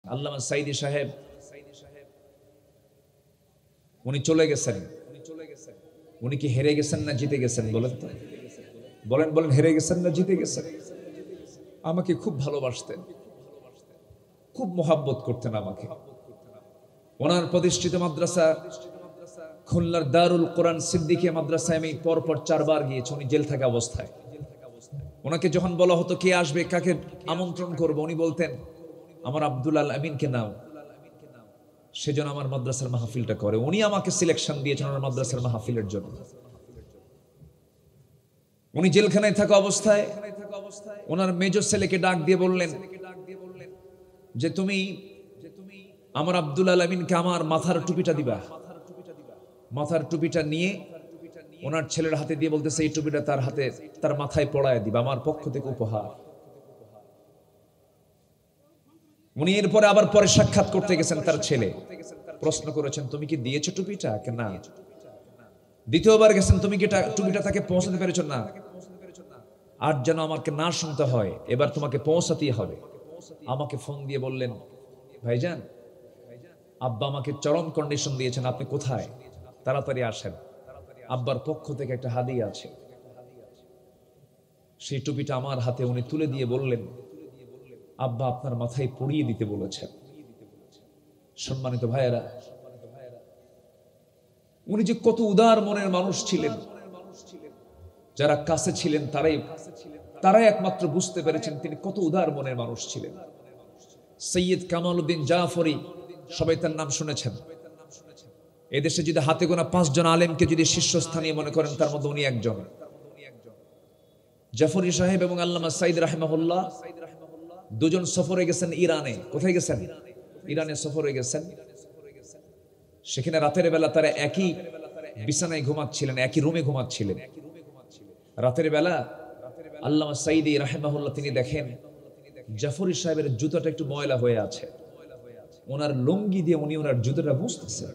আল্লামা সাইদি সাহেব উনি চলে গেছেন। উনি কি হেরে গেছেন না জিতে গেছেন বলেন তো? বলেন বলেন, হেরে গেছেন না জিতে গেছেন? আমাকে খুব ভালোবাসতেন, খুব মোহাব্বত করতেন আমাকে। ওনার প্রতিষ্ঠিত মাদ্রাসা খুলনার দারুল কোরআন সিদ্দিকিয়া মাদ্রাসায় আমি পরপর 4 বার গিয়েছি, উনি জেল থাকা অবস্থায়। ওনাকে যখন বলা হতো কে আসবে, কাকে আমন্ত্রণ করবো, উনি বলতেন আমার আব্দুল আল আমিনকে নাও, সেজন্য আমার মাদ্রাসার মাহফিলটা করে। উনি আমাকে সিলেকশন দিয়েছেন ওনার মাদ্রাসার মাহফিলের জন্য। উনি জেলখানায় থাকা অবস্থায় ওনার মেজর ছেলেকে ডাক দিয়ে বললেন যে তুমি আমার আব্দুল আল আমিনকে আমার মাথার টুপিটা দিবা। মাথার টুপিটা নিয়ে ওনার ছেলের হাতে দিয়ে বলতেছে এই টুপিটা তার হাতে, তার মাথায় পড়ায় দিবা, আমার পক্ষ থেকে উপহার। উনি এরপরে আবার পরে সাক্ষাৎ করতে গেছেন, তার ছেলে প্রশ্ন করেছেন তুমি কি দিয়েছো টুপিটা? না। দ্বিতীয়বার গেছেন, তুমি কি টুপিটা তাকে পৌঁছাতে পেরেছো? না। আর যেন আমাকে না শুনতে হয়, এবার তোমাকে পৌঁছাতেই হবে। আমাকে ফোন দিয়ে বললেন ভাইজান, আব্বা আমাকে চরম কন্ডিশন দিয়েছেন, আপনি কোথায়, তাড়াতাড়ি আসেন, আব্বার পক্ষ থেকে একটা হাদিয়া আছে। সেই টুপিটা আমার হাতে উনি তুলে দিয়ে বললেন আব্বা আপনার মাথায় পরিয়ে দিতে বলেছেন। সম্মানিত ভাইয়েরা, উনি যে কত উদার মনের মানুষ ছিলেন, যারা কাছে ছিলেন তারাই একমাত্র বুঝতে পেরেছেন তিনি কত উদার মনের মানুষ ছিলেন। সৈয়দ কামাল উদ্দিন জাফরি, সবাই তার নাম শুনেছেন। এদেশে যদি হাতে গোনা 5 জন আলেমকে যদি শীর্ষস্থানীয় মনে করেন, তার মধ্যে উনি একজন। জাফরি সাহেব এবং আল্লামা সাইদ রাহিমাহুল্লাহ দুজন সফরে গেছেন ইরানে। কোথায় গেছেন? ইরানে সফরে গেছেন। সেখানে রাতের বেলা তারা একই বিছানায় ঘুমাচ্ছিলেন, একই রুমে ঘুমাচ্ছিলেন। রাতের বেলা আল্লামা সাইদি রাহিমাহুল্লাহ তিনি দেখেন জাফরি সাহেবের জুতাটা একটু ময়লা হয়ে আছে। ওনার লুঙ্গি দিয়ে উনি ওনার জুতাটা মুছতেছেন।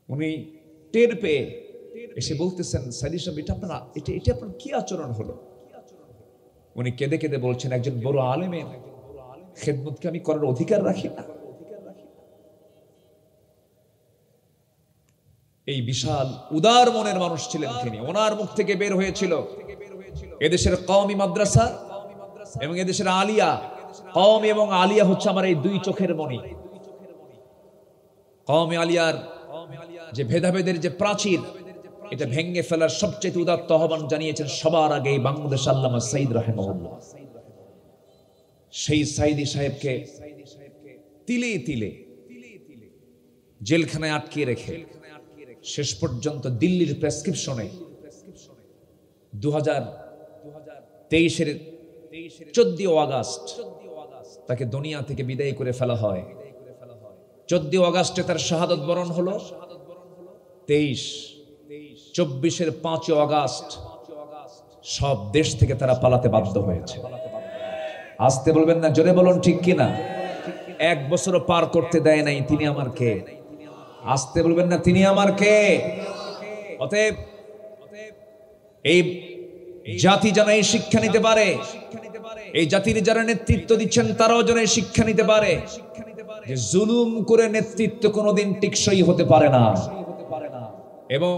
উনি টের পেয়ে এসে বলতেছেন সাইদি সাহেব, এটা আপনার কি আচরণ হলো? উনি কেঁদে কেঁদে বলছেন একজন বড় আলেমের খেদমতকে আমি করার অধিকার রাখি না? এই বিশাল উদার মনের মানুষ ছিলেন তিনি। ওনার মুখ থেকে বের হয়েছিল এদেশের কওমি মাদ্রাসা এবং এদেশের আলিয়া। কওমি এবং আলিয়া হচ্ছে আমার এই 2 চোখের মণি। কওমি আলিয়ার যে ভেদাভেদের যে প্রাচীর, এটা ভেঙে ফেলার সবচেয়ে উদাত্ত আহ্বান জানিয়েছেন সবার আগে বাংলাদেশ আল্লামা সাইদ রাহিমাহুল্লাহ। সেই সাইদি সাহেবকে তিলে তিলে জেলখানায় আটকে রেখে শেষ পর্যন্ত দিল্লির প্রেসক্রিপশনে 2023-এর 14 আগস্ট তাকে দুনিয়া থেকে বিদায় করে ফেলা হয়। 14 আগস্টে তার শাহাদত বরণ হলো। 24-এর 5 আগস্ট সব দেশ থেকে তারা পালাতে বাধ্য হয়েছে। আসতে বলবেন না, জোরে বলুন ঠিক কিনা। 1 বছরও পার করতে দেয় নাই তিনি আমার কে। আসতে বলবেন না, তিনি আমার কে। অতএব এই জাতি যেন এই শিক্ষা নিতে পারে, এই জাতির যারা নেতৃত্ব দিচ্ছেন তারাও যেন এই শিক্ষা নিতে পারে যে জুলুম করে নেতৃত্ব কোনোদিন টেকসই হতে পারে না। এবং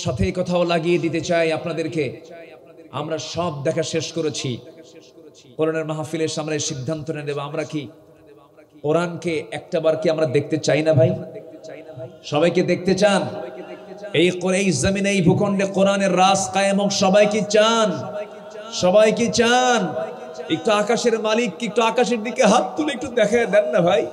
সাথে কথাও লাগিয়ে দিতে চাই আপনাদেরকে, আমরা সব দেখা শেষ করেছি। কোরআনের মাহফিলের সামনে সিদ্ধান্ত নিয়ে দেব, আমরা কি কোরআনকে একটাবার কি আমরা দেখতে চাই না ভাই? সবাইকে দেখতে চান? এই জমিনে, এই ভূখণ্ডে কোরআনের রাজ কায়েম হোক, সবাই কি চান? সবাই কি চান? একটু আকাশের মালিক একটু আকাশের দিকে হাত তুলে একটু দেখে দেন না ভাই।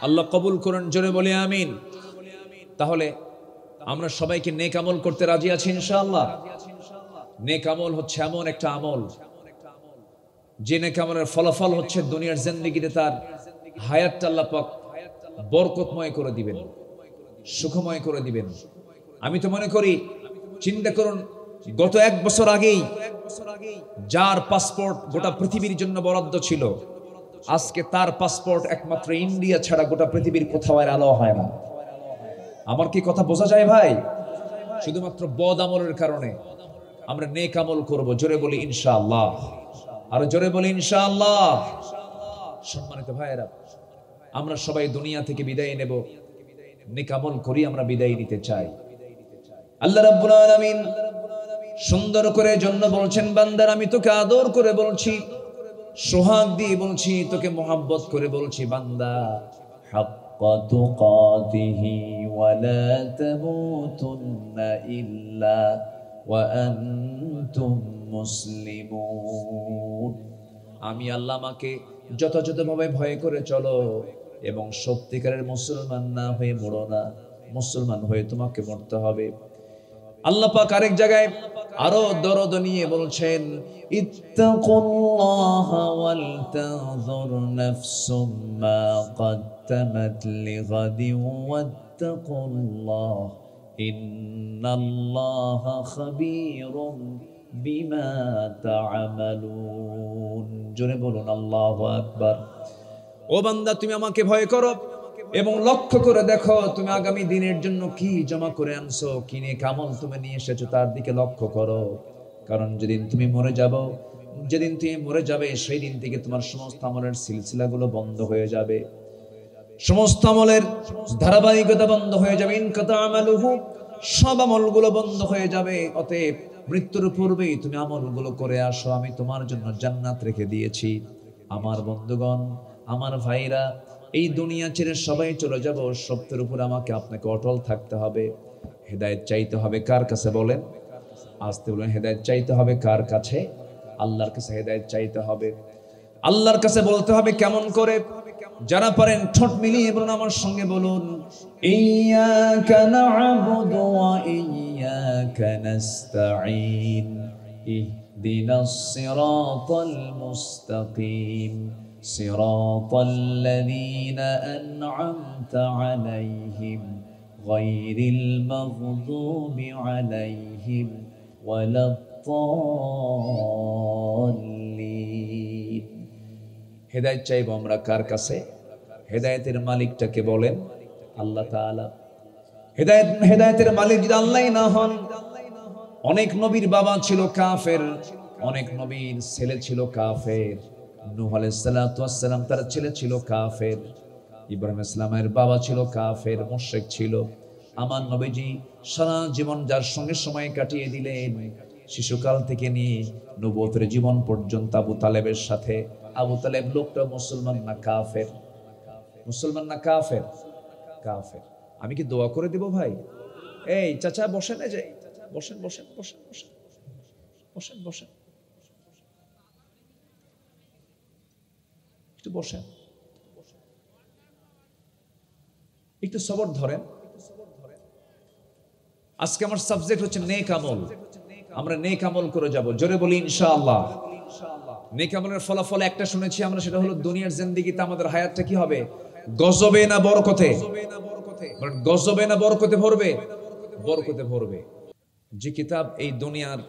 আল্লাহ কবুল করুন, জোরে বলি আমিন। তাহলে আমরা সবাইকে নেক আমল করতে রাজি আছি ইনশাআল্লাহ। নেক আমল হচ্ছে এমন একটা আমল যে নেক আমলের ফলাফল হচ্ছে দুনিয়ার জিন্দেগিতে তার হায়াতটা আল্লাহ পাক বরকতময় করে দিবেন, সুখময় করে দিবেন। আমি তো মনে করি, চিন্তা করুন গত 1 বছর আগেই যার পাসপোর্ট গোটা পৃথিবীর জন্য বরাদ্দ ছিল, আজকে তার পাসপোর্ট একমাত্র ইন্ডিয়া ছাড়া গোটা পৃথিবীর কোথাও আর আলো হয় না। আমার কি কথা বোঝা যায় ভাই? শুধুমাত্র বদ আমলের কারণে আমরা নেক আমল করব। জোরে বলি ইনশাআল্লাহ, আর জোরে বলি ইনশাআল্লাহ। সম্মানিত ভাইয়েরা, আমরা সবাই দুনিয়া থেকে বিদায় নেব, নেক আমল করি আমরা বিদায় নিতে চাই। আল্লাহ রাব্বুল আলামিন সুন্দর করে জন্য বলছেন, বান্দার আমি তোকে আদর করে বলছি, সোহাগ দিয়ে বলছি, তোকে মোহাব্বত করে বলছি, বান্দা হাক্কা তুকাতিহি ওয়া লা তামুতুন্না ইল্লা ওয়া আনতুম মুসলিমুন। আমি আল্লাহ আমাকে যথাযথভাবে ভয় করে চলো এবং সত্যিকারের মুসলমান না হয়ে মরো না, মুসলমান হয়ে তোমাকে মরতে হবে। আল্লাহ পাক আরেক জায়গায় আরো দরদ নিয়ে বলছেন, ইত্তাকুল্লাহা ওয়াল তানজুর নাফসুম মা কদ্দামাত লিগাদিন ওয়াত্তাকুল্লাহ ইন্নাল্লাহা খাবীরুম বিমা তা'মালুন। জোরে বলুন আল্লাহু আকবার। ও বান্দা, তুমি আমাকে ভয় করো এবং লক্ষ্য করে দেখো তুমি আগামী দিনের জন্য কি জমা করে আনছো, কি নিয়ে কামল তুমি নিয়ে এসেছো, তার দিকে লক্ষ্য করো। কারণ যেদিন তুমি মরে যাবে সেই দিন থেকে তোমার সমস্ত আমলের সিলসিলাগুলো বন্ধ হয়ে যাবে, সমস্ত আমলের ধারাবাহিকতা বন্ধ হয়ে যাবে। ইনকাতা আমালুহু, সব আমলগুলো বন্ধ হয়ে যাবে। অতএব মৃত্যুর পূর্বেই তুমি আমলগুলো করে আসো, আমি তোমার জন্য জান্নাত রেখে দিয়েছি। আমার বন্ধুগণ, আমার ভাইরা, এই দুনিয়া ছেড়ে সবাই চলে যাব, সত্যের উপর আমাকে আপনাকে অটল থাকতে হবে। হেদায়েত চাইতে হবে কার কাছে বলেন? আসতে বলেন, হেদায়েত চাইতে হবে কার কাছে? আল্লাহর কাছে হেদায়েত চাইতে হবে। আল্লাহর কাছে বলতে হবে কেমন করে? যারা পারেন ঠোঁট মিলিয়ে বলুন আমার সঙ্গে, বলুন ইয়্যাকা না'বুদু ওয়া ইয়্যাকা নাস্তাঈন ইহদিনাস সিরাতাল মুস্তাকিম সিরাতাল লাযীনা আন'আমতা আলাইহিম গায়রিল মাগযুবি আলাইহিম ওয়ালাদ-দাল্লিন। হেদায়েত চাইবো আমরা কার কাছে? হেদায়েতের মালিকটাকে বলেন আল্লাহ তাআলা। হেদায়েতের মালিক যদি আল্লাহই না হন, অনেক নবীর বাবা ছিল কাফের, অনেক নবীর ছেলে ছিল কাফের। নূহ আলাইহিস সালাতু ওয়াস সালাম তার ছেলে ছিল কাফের, ইব্রাহিম ইসলামের বাবা ছিল কাফের, মুশরিক ছিল। আমার নবীজি সারা জীবন যার সঙ্গে সময় কাটিয়ে দিলেন, শিশুকাল থেকে নিয়ে নবুয়তের জীবন পর্যন্ত আবু তালেবের সাথে। আবু তালেব লোকটা মুসলমান না কাফের? মুসলমান না কাফের? কাফের। আমি কি দোয়া করে দিব ভাই? এই চাচা বসেন, এই যে বসেন বসেন বসেন বসেন বসেন বসেন, একটু বসেন, একটু সবর ধরেন। আজকে আমার সাবজেক্ট হচ্ছে নেক আমল। আমরা নেক আমল করে যাব, জোরে বলি ইনশাআল্লাহ। নেক আমলের ফলাফল একটা শুনেছি আমরা, সেটা হলো দুনিয়ার জিন্দেগিতে আমাদের হায়াতটা কি হবে? গজবে না বরকতে? গজবে না বরকতে ভরবে? বরকতে ভরবে। যে কিতাব এই দুনিয়ার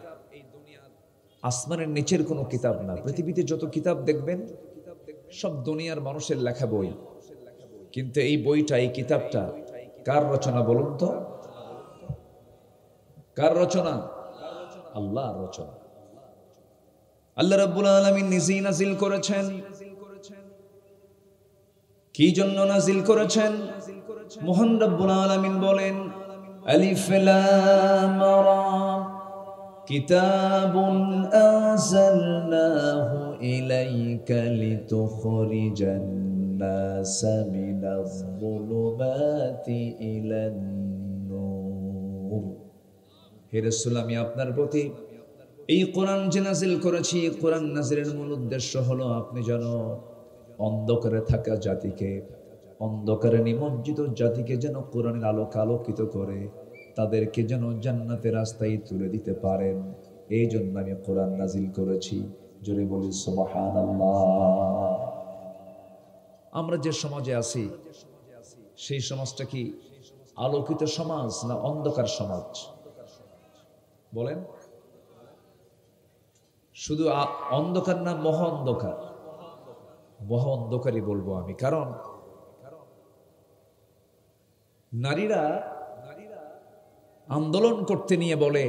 আসমানের নিচের কোনো কিতাব না। পৃথিবীতে যত কিতাব দেখবেন সব দুনিয়ার মানুষের লেখা বই, কিন্তু এই বইটা, এই কিতাবটা কার রচনা বলুন তো? কার রচনা? আল্লাহর রচনা। আল্লাহ রাব্বুল আলামিন নিজেই নাজিল করেছেন। কি জন্য নাজিল করেছেন? মহান রব্বুল আলামিন বলেন, আলিফ লাম রা কিতাবুন আনজালনাহু ইলাইকা লিতুখরিজান নাসা মিনাজ যুলুমাতি ইলান নূর। হে রাসূল, আমি আপনার প্রতি এই কোরআন যে নাজিল করেছি, কোরআন নাজিলের মূল উদ্দেশ্য হলো আপনি যেন অন্ধকারে থাকা জাতিকে, অন্ধকারে নিমজ্জিত জাতিকে যেন কোরআনের আলোকে আলোকিত করে তাদেরকে যেন জান্নাতের রাস্তায় তুলে দিতে পারেন। এই জন্য আমি কোরআন নাজিল করেছি। জোরে বলি সুবহানাল্লাহ। আমরা যে সমাজে আছি সেই সমাজটা কি আলোকিত সমাজ না অন্ধকার সমাজ? বলেন। শুধু অন্ধকার না, মহা অন্ধকার, মহা অন্ধকারই বলবো আমি। কারণ নারীরা আন্দোলন করতে নিয়ে বলে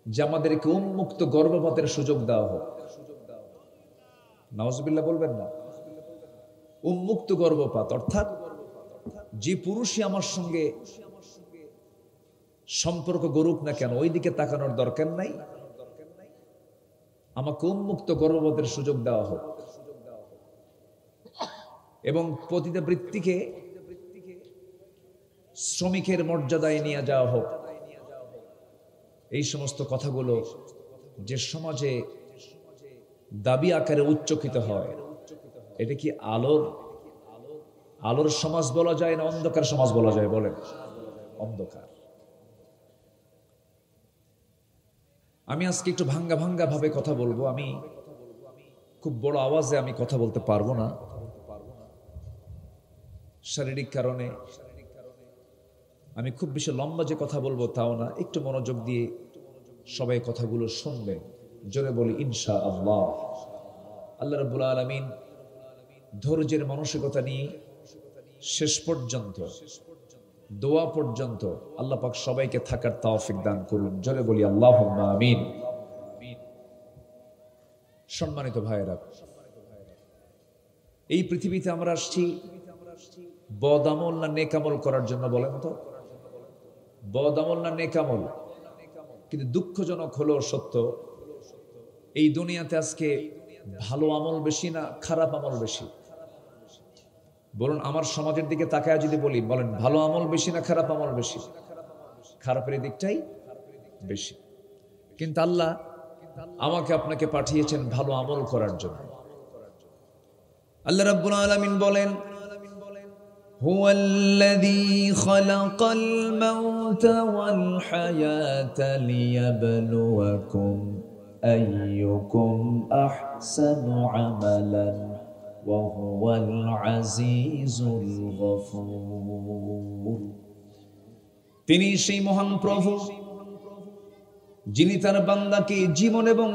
যে আমাদেরকে উন্মুক্ত গর্ভপাতের সুযোগ দেওয়া হোক। নাউজুবিল্লাহ বলবেন না? উন্মুক্ত গর্ভপাত অর্থাৎ যে পুরুষই আমার সঙ্গে সম্পর্ক গড়ুক না কেন, ওই দিকে তাকানোর দরকার নাই, আমাকে উন্মুক্ত গর্ভপাতের সুযোগ দেওয়া হোক এবং পতিতাবৃত্তিকে শ্রমিকের মর্যাদায় নিয়ে যাওয়া হোক। এই সমস্ত কথাগুলো যে সমাজে দাবি আকারে উচ্চকিত হয়, এটা কি আলোর সমাজ বলা যায় না অন্ধকার সমাজ বলা যায়? বলেন। অন্ধকার। আমি আজকে একটু ভাঙ্গা ভাঙ্গা ভাবে কথা বলবো। আমি খুব বড় আওয়াজে আমি কথা বলতে পারবো না, শারীরিক কারণে। আমি খুব বেশি লম্বা যে কথা বলবো তাও না, একটু মনোযোগ দিয়ে সবাই কথাগুলো শুনবে। জোরে বলি ইনশাআল্লাহ। আল্লাহ রাব্বুল আলামিন ধৈর্যের মানসিকতা নিয়ে শেষ পর্যন্ত, দোয়া পর্যন্ত আল্লাহ পাক সবাইকে থাকার তৌফিক দান করুন। জোরে বলি আল্লাহুম্মা আমিন। সম্মানিত ভাইয়েরা, এই পৃথিবীতে আমরা আসছি বদ আমল না নেক আমল করার জন্য? বলেন তো, বদ আমল না নেক আমল? কিন্তু দুঃখজনক হলো সত্য, এই দুনিয়াতে আজকে ভালো আমল বেশি না খারাপ আমল বেশি? বলুন, আমার সমাজের দিকে তাকায় যদি বলি, বলেন ভালো আমল বেশি না খারাপ আমল বেশি? খারাপের দিকটাই বেশি। কিন্তু আল্লাহ আমাকে আপনাকে পাঠিয়েছেন ভালো আমল করার জন্য। আল্লাহ রাব্বুল আলামিন বলেন, হুয়াল্লাযী খালাকাল মাউতা ওয়াল হায়াতা লিয়াবলুয়াকুম আইয়ুকুম আহসানু আমালান ওয়া হুয়াল আজিজুল গফুর। তিনি সেই মহান প্রভু যিনি তার বান্দাকে জীবন এবং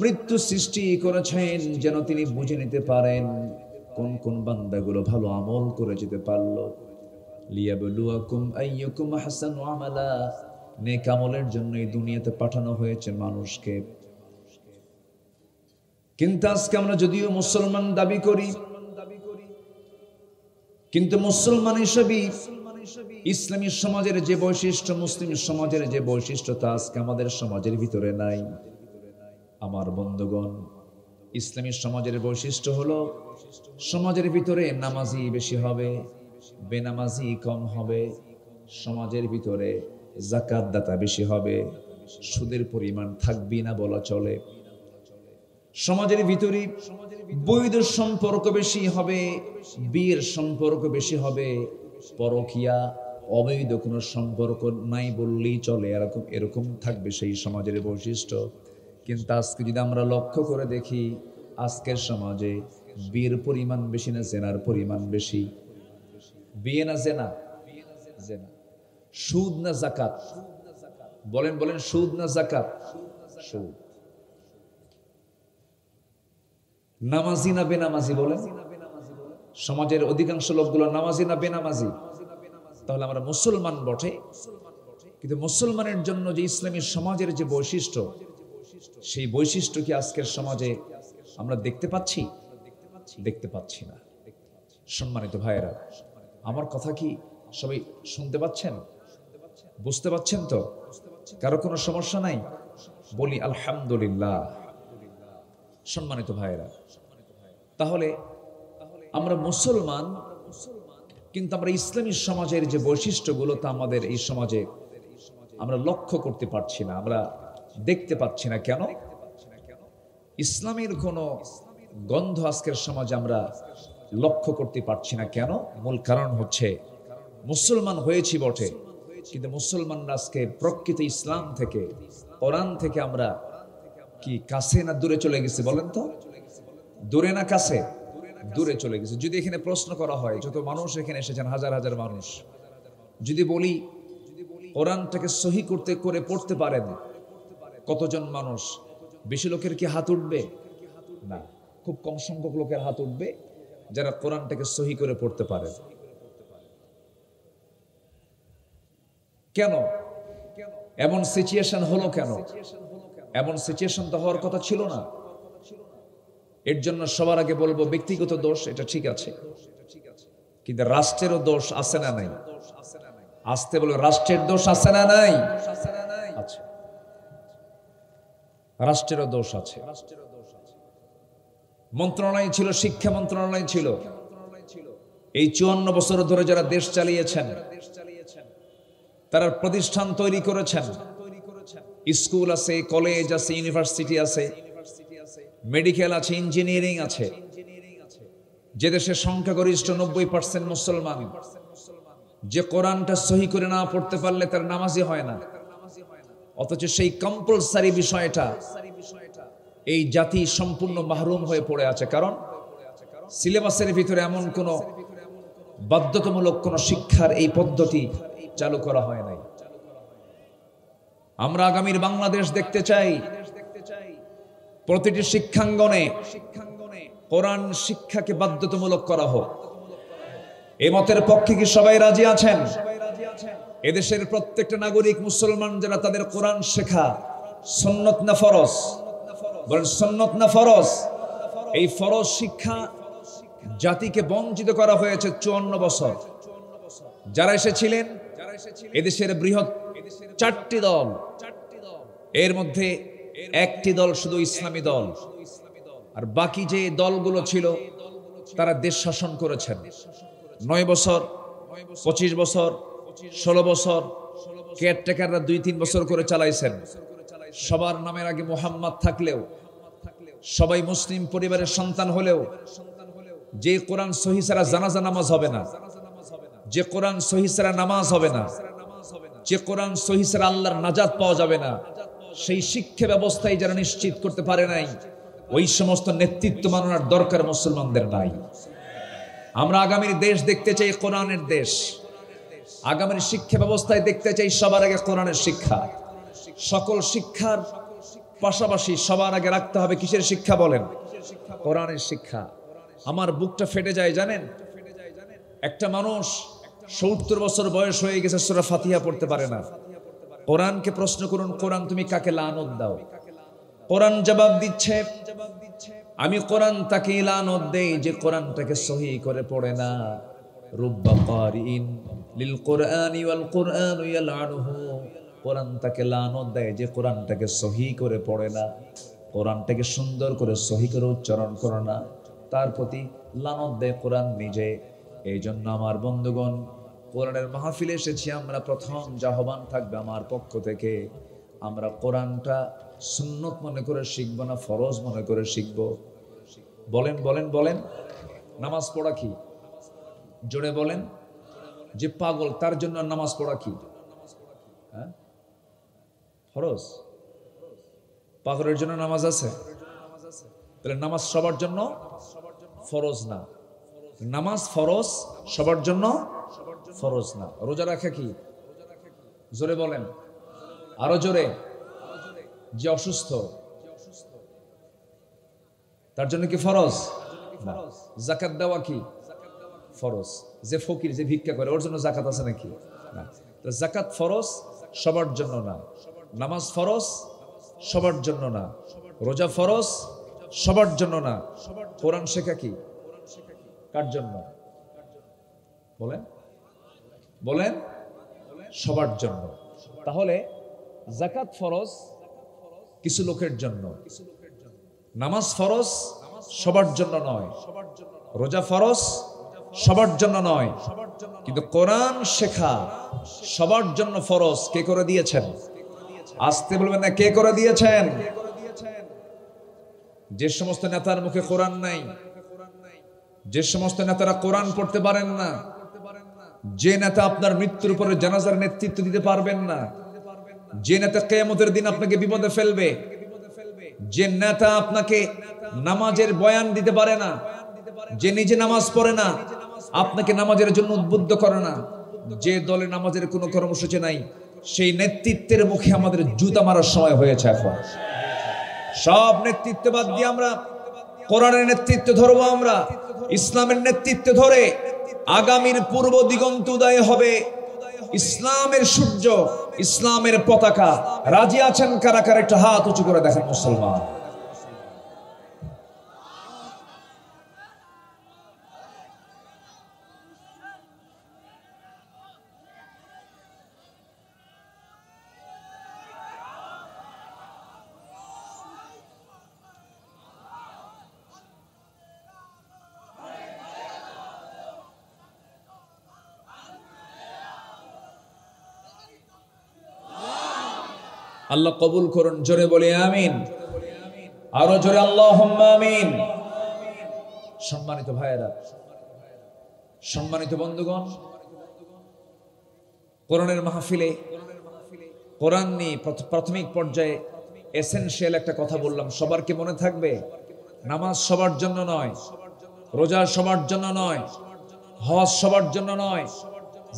মৃত্যু সৃষ্টি করেছেন যেন তিনি বুঝে নিতে পারেন কোন কোন বান্দাগুলো ভালো আমল করে যেতে পারলো। লিয়াবলুয়াকুম আইয়ুকুম আহসানু আমালা, নেক আমলের জন্য এই দুনিয়াতে পাঠানো হয়েছে মানুষকে। কিন্তু আজকে আমরা যদিও মুসলমান দাবি করি, কিন্তু মুসলমান হিসেবে ইসলামী সমাজের যে বৈশিষ্ট্য, মুসলিম সমাজের যে বৈশিষ্ট্য, তা আজকে আমাদের সমাজের ভিতরে নাই। আমার বন্ধুগণ, ইসলামী সমাজের বৈশিষ্ট্য হলো সমাজের ভিতরে নামাজি বেশি হবে, বেনামাজি কম হবে। সমাজের ভিতরে যাকাত দাতা বেশি হবে, সুদের পরিমাণ থাকবে না বলা চলে। সমাজের ভিতরে বৈধ সম্পর্ক বেশি হবে, বিয়ের সম্পর্ক বেশি হবে, পরকীয়া অবৈধ কোনো সম্পর্ক নাই বললেই চলে, এরকম থাকবে সেই সমাজের বৈশিষ্ট্য। কিন্তু আজকে যদি আমরা লক্ষ্য করে দেখি, আজকের সমাজে বিয়ের পরিমাণ বেশি না জেনার পরিমাণ বেশি? বিয়ে না জেনা? জেনা। সুদ না যাকাত? বলেন বলেন, সুদ না যাকাত? সুদ। নামাজি না বেনামাজি? বলেন। সমাজের অধিকাংশ লোকগুলো নামাজি না বেনামাজি? তাহলে আমরা মুসলমান বটে, কিন্তু মুসলমানের জন্য যে ইসলামী সমাজের যে বৈশিষ্ট্য, সেই বৈশিষ্ট্য কি আজকের সমাজে আমরা দেখতে পাচ্ছি? দেখতে পাচ্ছি না। সম্মানিত ভাইয়েরা, আমার কথা কি সবাই শুনতে পাচ্ছেন, বুঝতে পাচ্ছেন তো? কারো কোনো সমস্যা নাই? বলি আলহামদুলিল্লাহ। সম্মানিত ভাইয়েরা, তাহলে আমরা মুসলমান, কিন্তু আমরা ইসলামী সমাজের যে বৈশিষ্ট্যগুলো, তা আমাদের এই সমাজে আমরা লক্ষ্য করতে পারছি না, আমরা দেখতে পাচ্ছি না। কেন? ইসলামের কোনো গন্ধ আজকের সমাজে আমরা লক্ষ্য করতে পারছি না। কেন? মূল কারণ হচ্ছে মুসলমান হয়েছি বটে, কিন্তু মুসলমানরা আজকে প্রকৃত ইসলাম থেকে, কোরআন থেকে আমরা কি কাছে না দূরে চলে গেছি? বলেন তো, দূরে না কাছে? দূরে চলে গেছে। যদি এখানে প্রশ্ন করা হয়, যত মানুষ এখানে এসেছেন, হাজার হাজার মানুষ, যদি বলি কোরআনটাকে সহি করে পড়তে পারেন কতজন মানুষ? বেশি লোকের কি হাত উঠবে? না, খুব কম সংখ্যক লোকের হাত উঠবে যারা কোরআনটাকে সহি করে পড়তে পারে। কেন এমন সিচুয়েশন হলো? কেন এমন সিচুয়েশন তো হওয়ার কথা ছিল না। এর জন্য সবার আগে বলবো, ব্যক্তিগত দোষ এটা ঠিক আছে, কিন্তু রাষ্ট্রেরও দোষ আছে না নাই? আসতে বলো, রাষ্ট্রের দোষ আছে না নাই? আছে, রাষ্ট্রেরও দোষ আছে। মন্ত্রণালয় ছিল, শিক্ষা মন্ত্রণালয় ছিল। এই 54 বছর ধরে যারা দেশ চালিয়েছেন, তারা প্রতিষ্ঠান তৈরি করেছেন, স্কুল আছে, কলেজ আছে, ইউনিভার্সিটি আছে, মেডিকেল আছে, ইঞ্জিনিয়ারিং আছে। যে দেশের সংখ্যাগরিষ্ঠ 90% মুসলমান, যে কোরআনটা সহি করে না পড়তে পারলে তার নামাজই হয় না। অথচ সেই কম্পালসারি বিষয়টা এই জাতি সম্পূর্ণ মাহরুম হয়ে পড়ে আছে। কারণ সিলেবাসের ভিতরে এমন কোন বাধ্যতামূলক কোন শিক্ষার এই পদ্ধতি চালু করা হয় নাই। আমরা আগামীর বাংলাদেশ দেখতে চাই, প্রতিটি শিক্ষাঙ্গনে কোরআন শিক্ষাকে বাধ্যতামূলক করা হোক। এই মতের পক্ষে কি সবাই রাজি আছেন? এদেশের প্রত্যেকটা নাগরিক মুসলমান যারা, তাদের কোরআন শেখা সুন্নত না ফরজ? বলেন সুন্নত না ফরজ? এই ফরজ শিক্ষা জাতিকে বঞ্চিত করা হয়েছে 54 বছর। যারা এসেছিলেন, এদেশের বৃহৎ 4টি দল, এর মধ্যে একটি দল শুধু ইসলামী দল, আর বাকি যে দলগুলো ছিল তারা দেশ শাসন করেছেন 9 বছর, 25 বছর, 16 বছর। কেয়ারটেকাররা 2-3 বছর করে চালাইছেন। সবার নামের আগে মুহাম্মদ থাকলেও, সবাই মুসলিম পরিবারের সন্তান হলেও, যে কোরআন সহি ছাড়া জানাজা নামাজ হবে না, যে কোরআন সহি ছাড়া নামাজ হবে না, যে কোরআন সহি ছাড়া আল্লাহর নাজাত পাওয়া যাবে না, সেই শিক্ষা ব্যবস্থায় যারা নিশ্চিত করতে পারে নাই, ওই সমস্ত নেতৃত্ব মানার দরকার মুসলমানদের নাই। আমরা আগামীর দেশ দেখতে চাই কোরআনের দেশ। আগামীর শিক্ষা ব্যবস্থায় দেখতে চাই সবার আগে কোরআনের শিক্ষা। সকল শিক্ষার পাশাপাশি সবার আগে রাখতে হবে কিসের শিক্ষা? বলেন, কোরআনের শিক্ষা। আমার বুকটা ফেটে যায় জানেন, একটা মানুষ 70 বছর বয়স হয়ে গেছে, সূরা ফাতিহা পড়তে পারে না। কোরআনকে প্রশ্ন করুন, কোরআন তুমি কাকে লানত দাও? কোরআন জবাব দিচ্ছে, আমি কোরআন তাকে লানত দেই যে কোরআনটাকে সহি করে পড়ে না। রুব্বা কারিন লিল কুরআনি ওয়াল কুরআনু ইয়ালআনুহু। কোরআন তাকে লানত দেয় যে কোরআনটাকে সহি করে পড়ে না, কোরআনটাকে সুন্দর করে সহি করে উচ্চারণ করে না, তার প্রতি লানত দেয় কোরআন নিজে। এই জন্য আমার বন্ধুগণ, কোরআনের মাহফিলে এসেছি আমরা, প্রথম যে আহ্বান থাকবে আমার পক্ষ থেকে, আমরা কোরআনটা সুন্নত মনে করে শিখবো না ফরজ মনে করে শিখবো। বলেন বলেন বলেন, নামাজ পড়া কি? জোরে বলেন। যে পাগল তার জন্য নামাজ পড়া কি? হ্যাঁ, ফরজ। পাগলের জন্য নামাজ আছে? তাহলে নামাজ সবার জন্য ফরজ না। নামাজ ফরজ, সবার জন্য ফরজ না। রোজা রাখা কি? জোরে বলেন, আরো জোরে। যে অসুস্থ তার জন্য কি ফরজ? না। যাকাত দেওয়া কি? ফরজ। যে ফকির, যে ভিক্ষা করে, ওর জন্য যাকাত আছে নাকি? না। যাকাত ফরজ, সবার জন্য না। নামাজ ফরজ, সবার জন্য না। রোজা ফরজ, সবার জন্য না। কোরআন শেখা কি? কার জন্য? বলেন বলেন, সবার জন্য। তাহলে যাকাত ফরজ কিছু লোকের জন্য, নামাজ ফরজ সবার জন্য নয়, রোজা ফরজ সবার জন্য নয়, কিন্তু কোরআন শেখা সবার জন্য ফরজ। কে করে দিয়েছেন? আসতে বলবেন না, কে করে দিয়েছেন? যে সমস্ত নেতার মুখে কোরআন নাই, যে সমস্ত নেতারা কোরআন পড়তে পারেন না, যে নেতা আপনার মৃত্যুর পরে জানাজার নেতৃত্ব দিতে পারবেন না, যে নেতা কিয়ামতের দিন আপনাকে বিপদে ফেলবে, যে নেতা আপনাকে নামাজের বয়ান দিতে পারে না, যে নিজে নামাজ পড়ে না, আপনাকে নামাজের জন্য উদ্বুদ্ধ করে না, যে দলে নামাজের কোনো কর্মসূচি নাই, সেই নেতৃত্বের মুখে আমাদের জুতা মারার সময় হয়েছে এখন। সব নেতৃত্ব বাদ দিয়ে আমরা কোরআনের নেতৃত্ব ধরবো, আমরা ইসলামের নেতৃত্ব ধরে আগামীর পূর্ব দিগন্ত উদয় হবে ইসলামের সূর্য, ইসলামের পতাকা। রাজি আছেন কারা কারা? একটা হাত উঁচু করে দেখেন মুসলমান। আল্লাহ কবুল করুন, জোরে বলে আমিন, আরো জোরে আল্লাহুম্মা আমিন। সম্মানিত ভাইয়েরা, সম্মানিত বন্ধুগণ, কোরআনের মাহফিলে কোরআন নিয়ে প্রাথমিক পর্যায়ে এসেনশিয়াল একটা কথা বললাম, সবার কি মনে থাকবে? নামাজ সবার জন্য নয়, রোজা সবার জন্য নয়, হজ সবার জন্য নয়,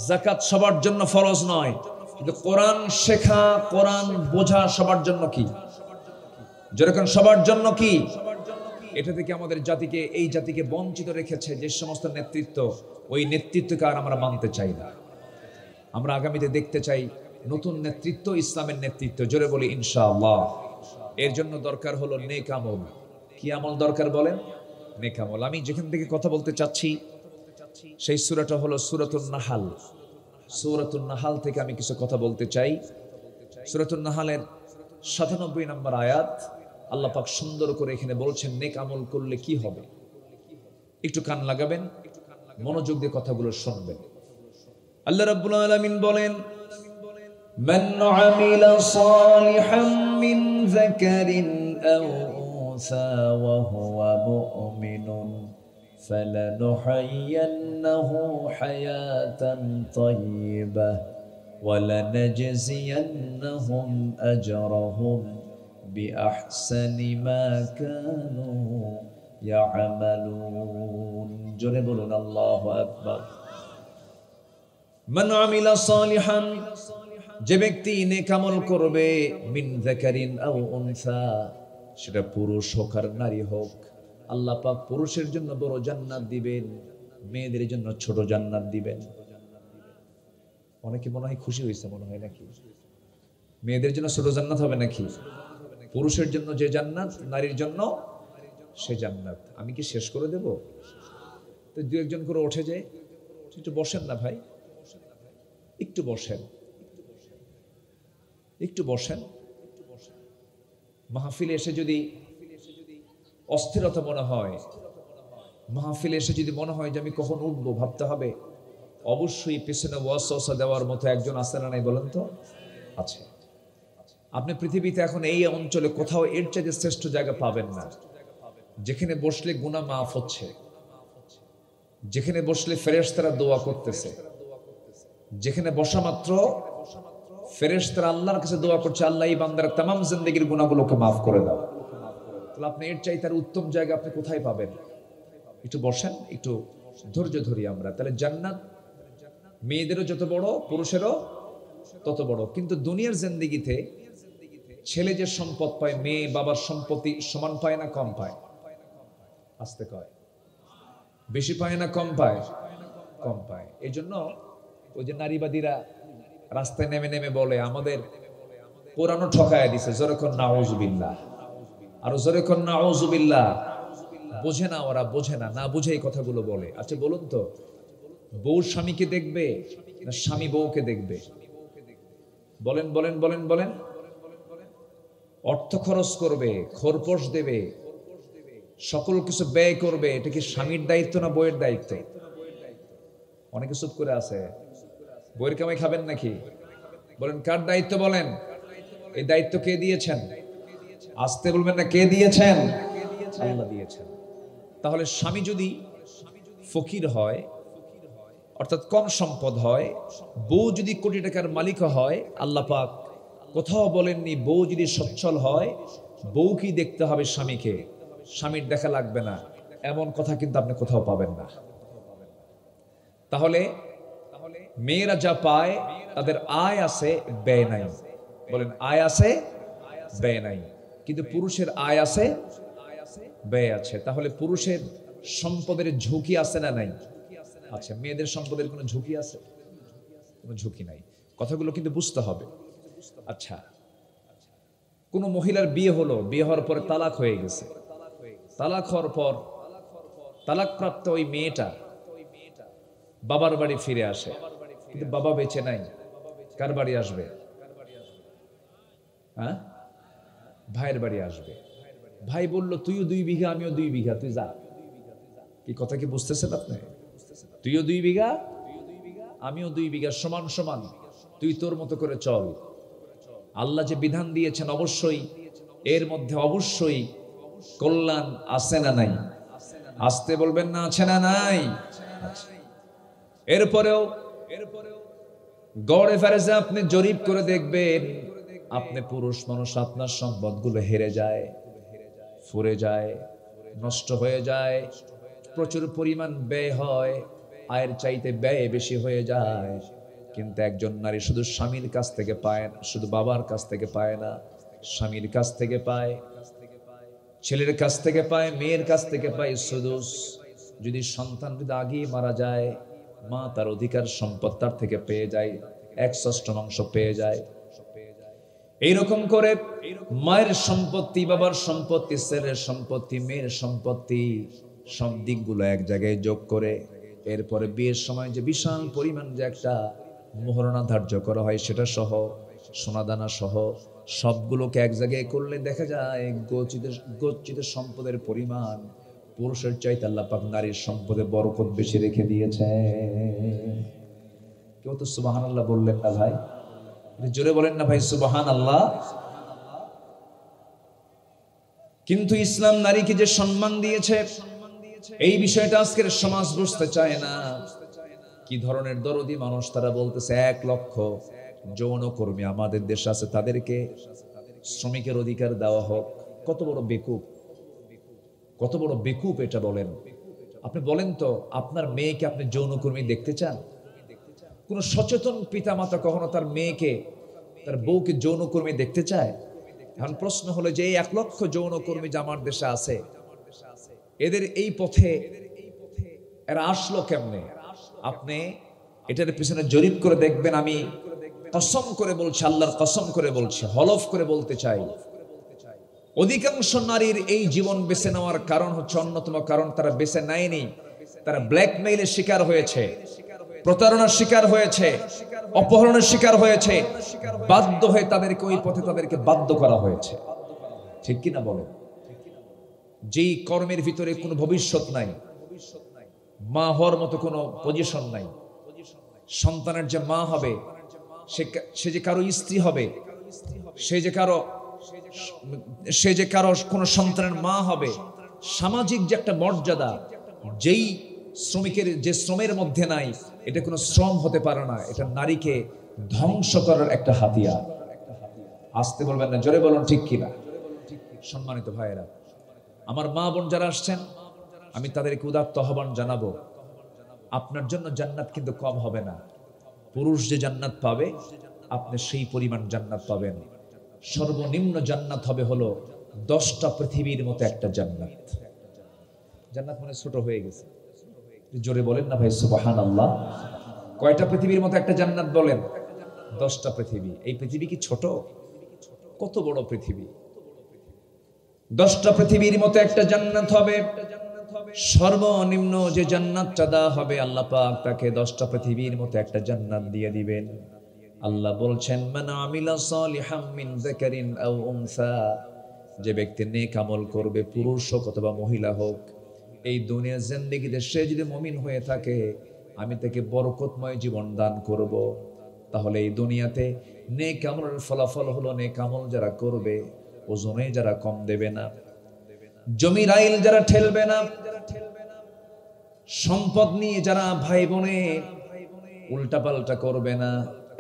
যাকাত সবার জন্য ফরজ নয়, কিন্তু কোরআন শেখা, কোরআন বোঝা সবার জন্য কি? যেরকম সবার জন্য কি? এটা থেকে আমাদের জাতিকে, এই জাতিকে বঞ্চিত রেখেছে যে সমস্ত নেতৃত্ব, ওই নেতৃত্বকে আর আমরা মানতে চাই না। আমরা আগামীতে দেখতে চাই নতুন নেতৃত্ব, ইসলামের নেতৃত্ব। জোরে বলি ইনশাআল্লাহ। এর জন্য দরকার হলো নেক আমল। কি আমল দরকার বলেন? নেক আমল। আমি যেখান থেকে কথা বলতে চাচ্ছি সেই সূরাটা হলো সূরাতুন নাহাল। সূরাতুন নাহাল থেকে আমি কিছু কথা বলতে চাই। সূরাতুন নাহালের ৯৭ নম্বর আয়াত, আল্লাহ পাক সুন্দর করে এখানে বলছেন নেক আমল করলে কি হবে। একটু কান লাগাবেন, মনোযোগ দিয়ে কথাগুলো শুনবেন। আল্লাহ রাব্বুল আলামিন বলেন, মান আমিলা সালিহাম মিন যাকারিন আও উনসা ওয়া হুয়া মুমিনুন ফালানুহয়িন্নাহু হায়াতান তাইয়্যিবাহ ওয়া লানাজজিয়ান্নাহুম আজরাহুম বিআহসানি মা কানু ইয়ামালুন। জোরে বলুন আল্লাহু আকবার। মান আমিলা সালিহান, যে ব্যক্তি নেক আমল করবে, মিন যাকারিন আও উনসা, সেটা পুরুষ হোক আর নারী হোক, আল্লাহ পাক পুরুষের জন্য বড় জান্নাত দিবেন, মেয়েদের জন্য ছোট জান্নাত দিবেন। অনেকে মনে হয় খুশি হয়েছে, মনে হয় নাকি? মেয়েদের জন্য ছোট জান্নাত হবে নাকি? পুরুষের জন্য যে জান্নাত, নারীর জন্য সে জান্নাত। আমি কি শেষ করে দেব? তো দু একজন করে উঠে যায়, একটু বসেন না ভাই, একটু বসেন, একটু বসেন। মাহফিলে এসে যদি অস্থিরতা মনে হয়, মাহফিলে এসে যদি মনে হয় যে আমি কখন উঠবো, ভাবতে হবে অবশ্যই পেছনে ওয়াসওয়াসা দেওয়ার মতো একজন আছে না নাই বলেন তো? আছে। আপনি পৃথিবীতে এখন এই অঞ্চলে কোথাও এর চাইতে শ্রেষ্ঠ জায়গা পাবেন না, যেখানে বসলে গুনাহ মাফ হচ্ছে, যেখানে বসলে ফেরেশতারা দোয়া করতেছে, যেখানে বসা মাত্র ফেরেশতারা আল্লাহর কাছে দোয়া করছে, আল্লাহ এই বান্দার তামাম জিন্দেগীর গুনাহগুলোকে মাফ করে দাও। তাহলে আপনি এর চাইতে আর উত্তম জায়গা আপনি কোথায় পাবেন? একটু বসেন, একটু ধৈর্য ধরি আমরা। তাহলে জান্নাত মেয়েদেরও যত বড়, পুরুষেরও তত বড়। কিন্তু দুনিয়ার জিন্দেগিতে ছেলে যে সম্পদ পায়, মেয়ে বাবার সম্পত্তি সমান পায় না কম পায়? আসতে কয় বেশি পায় না কম পায়? কম পায়। এই জন্য ওই যে নারীবাদীরা রাস্তায় নেমে নেমে বলে আমাদের কোরআনও ঠকায় দিছে। জোরে কোন নাউজুবিল্লাহ, আরো জোরে কোন নাউজুবিল্লাহ। বোঝে না ওরা, বোঝে না, না বুঝে এই কথাগুলো বলে। আচ্ছা বলুন তো, বউ স্বামীকে দেখবে না স্বামী বউকে দেখবে? বলেন বলেন বলেন বলেন। অর্থ খরচ করবে, খরপোশ দেবে, সকল কিছু ব্যয় করবে, এটা কি স্বামীর দায়িত্ব না বউয়ের দায়িত্ব? অনেকে চুপ করে আছে। বউয়ের কামাই খাবেন নাকি? বলেন কার দায়িত্ব? বলেন এই দায়িত্ব কে দিয়েছেন? আসতে বলবেন না, কে দিয়েছেন? আল্লাহ দিয়েছেন। তাহলে স্বামী যদি ফকির হয়, অর্থাৎ কম সম্পদ হয়, বউ যদি কোটি টাকার মালিক হয়, আল্লাহ পাক কোথাও বলেননি বউ যদি সচ্ছল হয় বউকেই দেখতে হবে স্বামীকে, স্বামীর দেখা লাগবে না, এমন কথা কিন্তু আপনি কোথাও পাবেন না। তাহলে মেয়েরা যা পায় তাদের আয় আছে, ব্যয় নাই। বলেন আয় আছে, ব্যয় নাই। কিন্তু পুরুষের আয় আছে, ব্যয় আছে। তাহলে পুরুষের সম্পদের ঝুঁকি আছে না নাই? আচ্ছা, মেয়েদের সম্পদের কোনো ঝুঁকি আছে? কোনো ঝুঁকি নাই। কথাগুলো কিন্তু বুঝতে হবে। আচ্ছা, কোন মহিলার বিয়ে হলো, বিয়ে হওয়ার পরে তালাক হয়ে গেছে, তালাক হওয়ার পর তালাকপ্রাপ্ত ওই মেয়েটা বাবার বাড়ি ফিরে আসে, কিন্তু বাবা বেঁচে নাই, কার বাড়ি আসবে? হ্যাঁ, ভাইয়ের বাড়ি আসবে। ভাই বলল, তুইও 2 বিঘা আমিও 2 বিঘা, তুই যা। কি কথা কি বুঝতেছেন আপনি? তুইও 2 বিঘা আমিও 2 বিঘা, সমান সমান, তুই তোর মতো করে চল। আল্লাহ যে বিধান দিয়েছেন, অবশ্যই এর মধ্যে অবশ্যই কল্যাণ আছে না নাই? আসতে বলবেন না, আছে না নাই? এরপরেও গড়ে ফেরেছে, আপনি জরিপ করে দেখবেন, আপনি পুরুষ মানুষ, আপনার সম্পদগুলো হেরে যায়, ফুরে যায়, নষ্ট হয়ে যায়, প্রচুর পরিমাণ ব্যয় হয়, আয়ের চাইতে ব্যয় বেশি হয়ে যায়। কিন্তু একজন নারী শুধু স্বামীর কাছ থেকে পায় না, শুধু বাবার কাছ থেকে পায় না, স্বামীর কাছ থেকে পায়, ছেলের কাছ থেকে পায়, মেয়ের কাছ থেকে পায়। শুধু যদি সন্তান যদি আগেই মারা যায়, মা তার অধিকার সম্পদ তার থেকে পেয়ে যায়, 1/6 পেয়ে যায়। এইরকম করে মায়ের সম্পত্তি, বাবার সম্পত্তি, ছেলের সম্পত্তি, মেয়ের সম্পত্তি, সব দিকগুলো এক জায়গায় যোগ করে এরপরে বিয়ের সময় যে বিশাল পরিমাণ যে একটা মোহরণা ধার্য করা হয়, সেটা সহ, সোনাদানা সহ সবগুলোকে এক জায়গায় করলে দেখা যায় গচ্ছিত সম্পদের পরিমাণ পুরুষের চাইতে আল্লাহ পাক নারীর সম্পদে বরকত বেশি রেখে দিয়েছে। কেউ তো সুবহানাল্লাহ বললেন না ভাই? জোরে বলেন না ভাই, সুবহানাল্লাহ। কিন্তু ইসলাম নারীকে যে সম্মান দিয়েছে, এই বিষয়টা আজকের সমাজ বুঝতে চায় না। কি ধরনের দরদি মানুষ তারা! বলতেছে 1 লক্ষ যৌনকর্মী আমাদের দেশে আছে, তাদেরকে শ্রমিকের অধিকার দেওয়া হোক। কত বড় বেকুব, কত বড় বেকুব এটা বলেন। আপনি বলেন তো, আপনার মেয়েকে আপনি যৌনকর্মী দেখতে চান? কোন সচেতন পিতামাতা কখনো তার মেয়েকে, তার বউকে যৌনকর্মী দেখতে চায়? এখন প্রশ্ন হলো যে এই 1 লক্ষ যৌনকর্মী যে আমার দেশে আছে, এদের এই পথে এরা আসলো কেমনে? আপনি এটার পিছনে জরিপ করে দেখবেন। আমি কসম করে বলছি, আল্লাহর কসম করে বলছি, হলফ করে বলতে চাই, অধিকাংশ নারীর এই জীবন বেছে নেওয়ার কারণ হচ্ছে, অন্যতম কারণ, তারা বেছে নেয়নি, তারা ব্ল্যাকমেইলের শিকার হয়েছে, প্রতারণার শিকার হয়েছে, অপহরণের শিকার হয়েছে, বাধ্য হয়ে তাদেরকে ওই পথে তাদেরকে বাধ্য করা হয়েছে। ঠিক কিনা বলেন? যেই কর্মের ভিতরে কোনো ভবিষ্যৎ নাই, মা হওয়ার মতো কোনো পজিশন নাই, সন্তানের যে মা হবে, সে যে কারো স্ত্রী হবে, সে যে কারো কোনো সন্তানের মা হবে, সামাজিক যে একটা মর্যাদা, যেই শ্রমিকের যে শ্রমের মধ্যে নাই, এটা কোনো শ্রম হতে পারে না। এটা নারীকে ধ্বংস করার একটা হাতিয়ার। আসতে বলবেন না, জোরে বলুন ঠিক কিনা? সম্মানিত ভাইয়েরা, আমার মা বোন যারা আসছেন, আমি তাদেরকে উদাত্ত আহ্বান জানাবো, আপনার জন্য জান্নাত কিন্তু কম হবে না। পুরুষ যে জান্নাত পাবে, আপনি সেই পরিমাণ জান্নাত পাবেন। সর্বনিম্ন জান্নাত হবে হলো 10টা পৃথিবীর মতো একটা জান্নাত। জান্নাত মানে ছোট হয়ে গেছে, জোরে বলেন না ভাই, সুবহানাল্লাহ। কয়টা পৃথিবীর মতো একটা জান্নাত বলেন? 10টা পৃথিবী। এই পৃথিবী কি ছোট? কত বড় পৃথিবী! 10টা পৃথিবীর মতো একটা জান্নাত হবে। সর্বনিম্ন যে জান্নাতটা দেওয়া হবে, আল্লাহ পাক তাকে 10টা পৃথিবীর মতো একটা জান্নাত দিয়ে দিবেন। আল্লাহ বলছেন, মান আমিলা সালিহাম মিন যাকারিন আও উনসা, যে ব্যক্তি নেক আমল করবে, পুরুষ হোক অথবা মহিলা হোক, এই দুনিয়ার জিন্দেগিতে সে যদি মুমিন হয়ে থাকে, আমি তাকে বরকতময় জীবন দান করব। তাহলে এই দুনিয়াতে নেক আমলের ফলাফল হলো, নেক আমল যারা করবে, ওজনে যারা কম দেবে না, জমির আইল যারা ঠেলবে না, সম্পদ নিয়ে যারা ভাই বোনে উল্টাপাল্টা করবে না,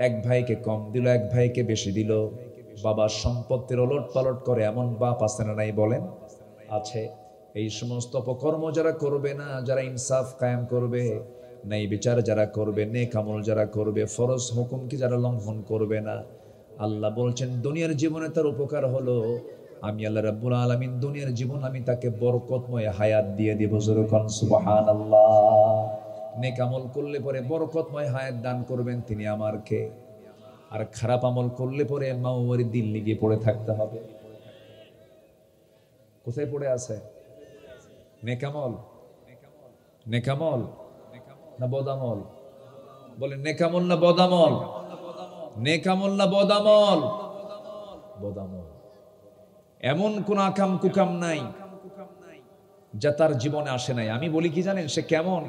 এক ভাইকে কম দিল, এক ভাইকে বেশি দিল, বাবার সম্পত্তির ওলট পালট করে এমন বাপ আছে না নাই বলেন? আছে। এই সমস্ত অপকর্ম যারা করবে না, যারা ইনসাফ কায়েম করবে, ন্যায় বিচার যারা করবে, নেক আমল যারা করবে, ফরজ হুকুমকে যারা লঙ্ঘন করবে না, আল্লাহ বলছেন দুনিয়ার জীবনে তার উপকার হলো আমি আল্লাহ রাব্বুল আলামিন দুনিয়ার জীবন আমি তাকে বরকতময় হায়াত দিয়ে দেব। জোরে কোন সুবহানাল্লাহ। নেক আমল করলে পরে বরকতময় হায়াত দান করবেন তিনি আমারকে, আর খারাপ আমল করলে পরে মাওয়ারি দিল্লি গিয়ে পড়ে থাকতে হবে। কোথায় পড়ে আছে? নেকামল, নেকামল না বদামল? বলেন নেকামল না বদামল? নেকামল না বদামল? বদামল। এমন কোন আকাম কুকাম নাই যা তার জীবনে আসে নাই। আমি বলি কি জানেন সে কেমন?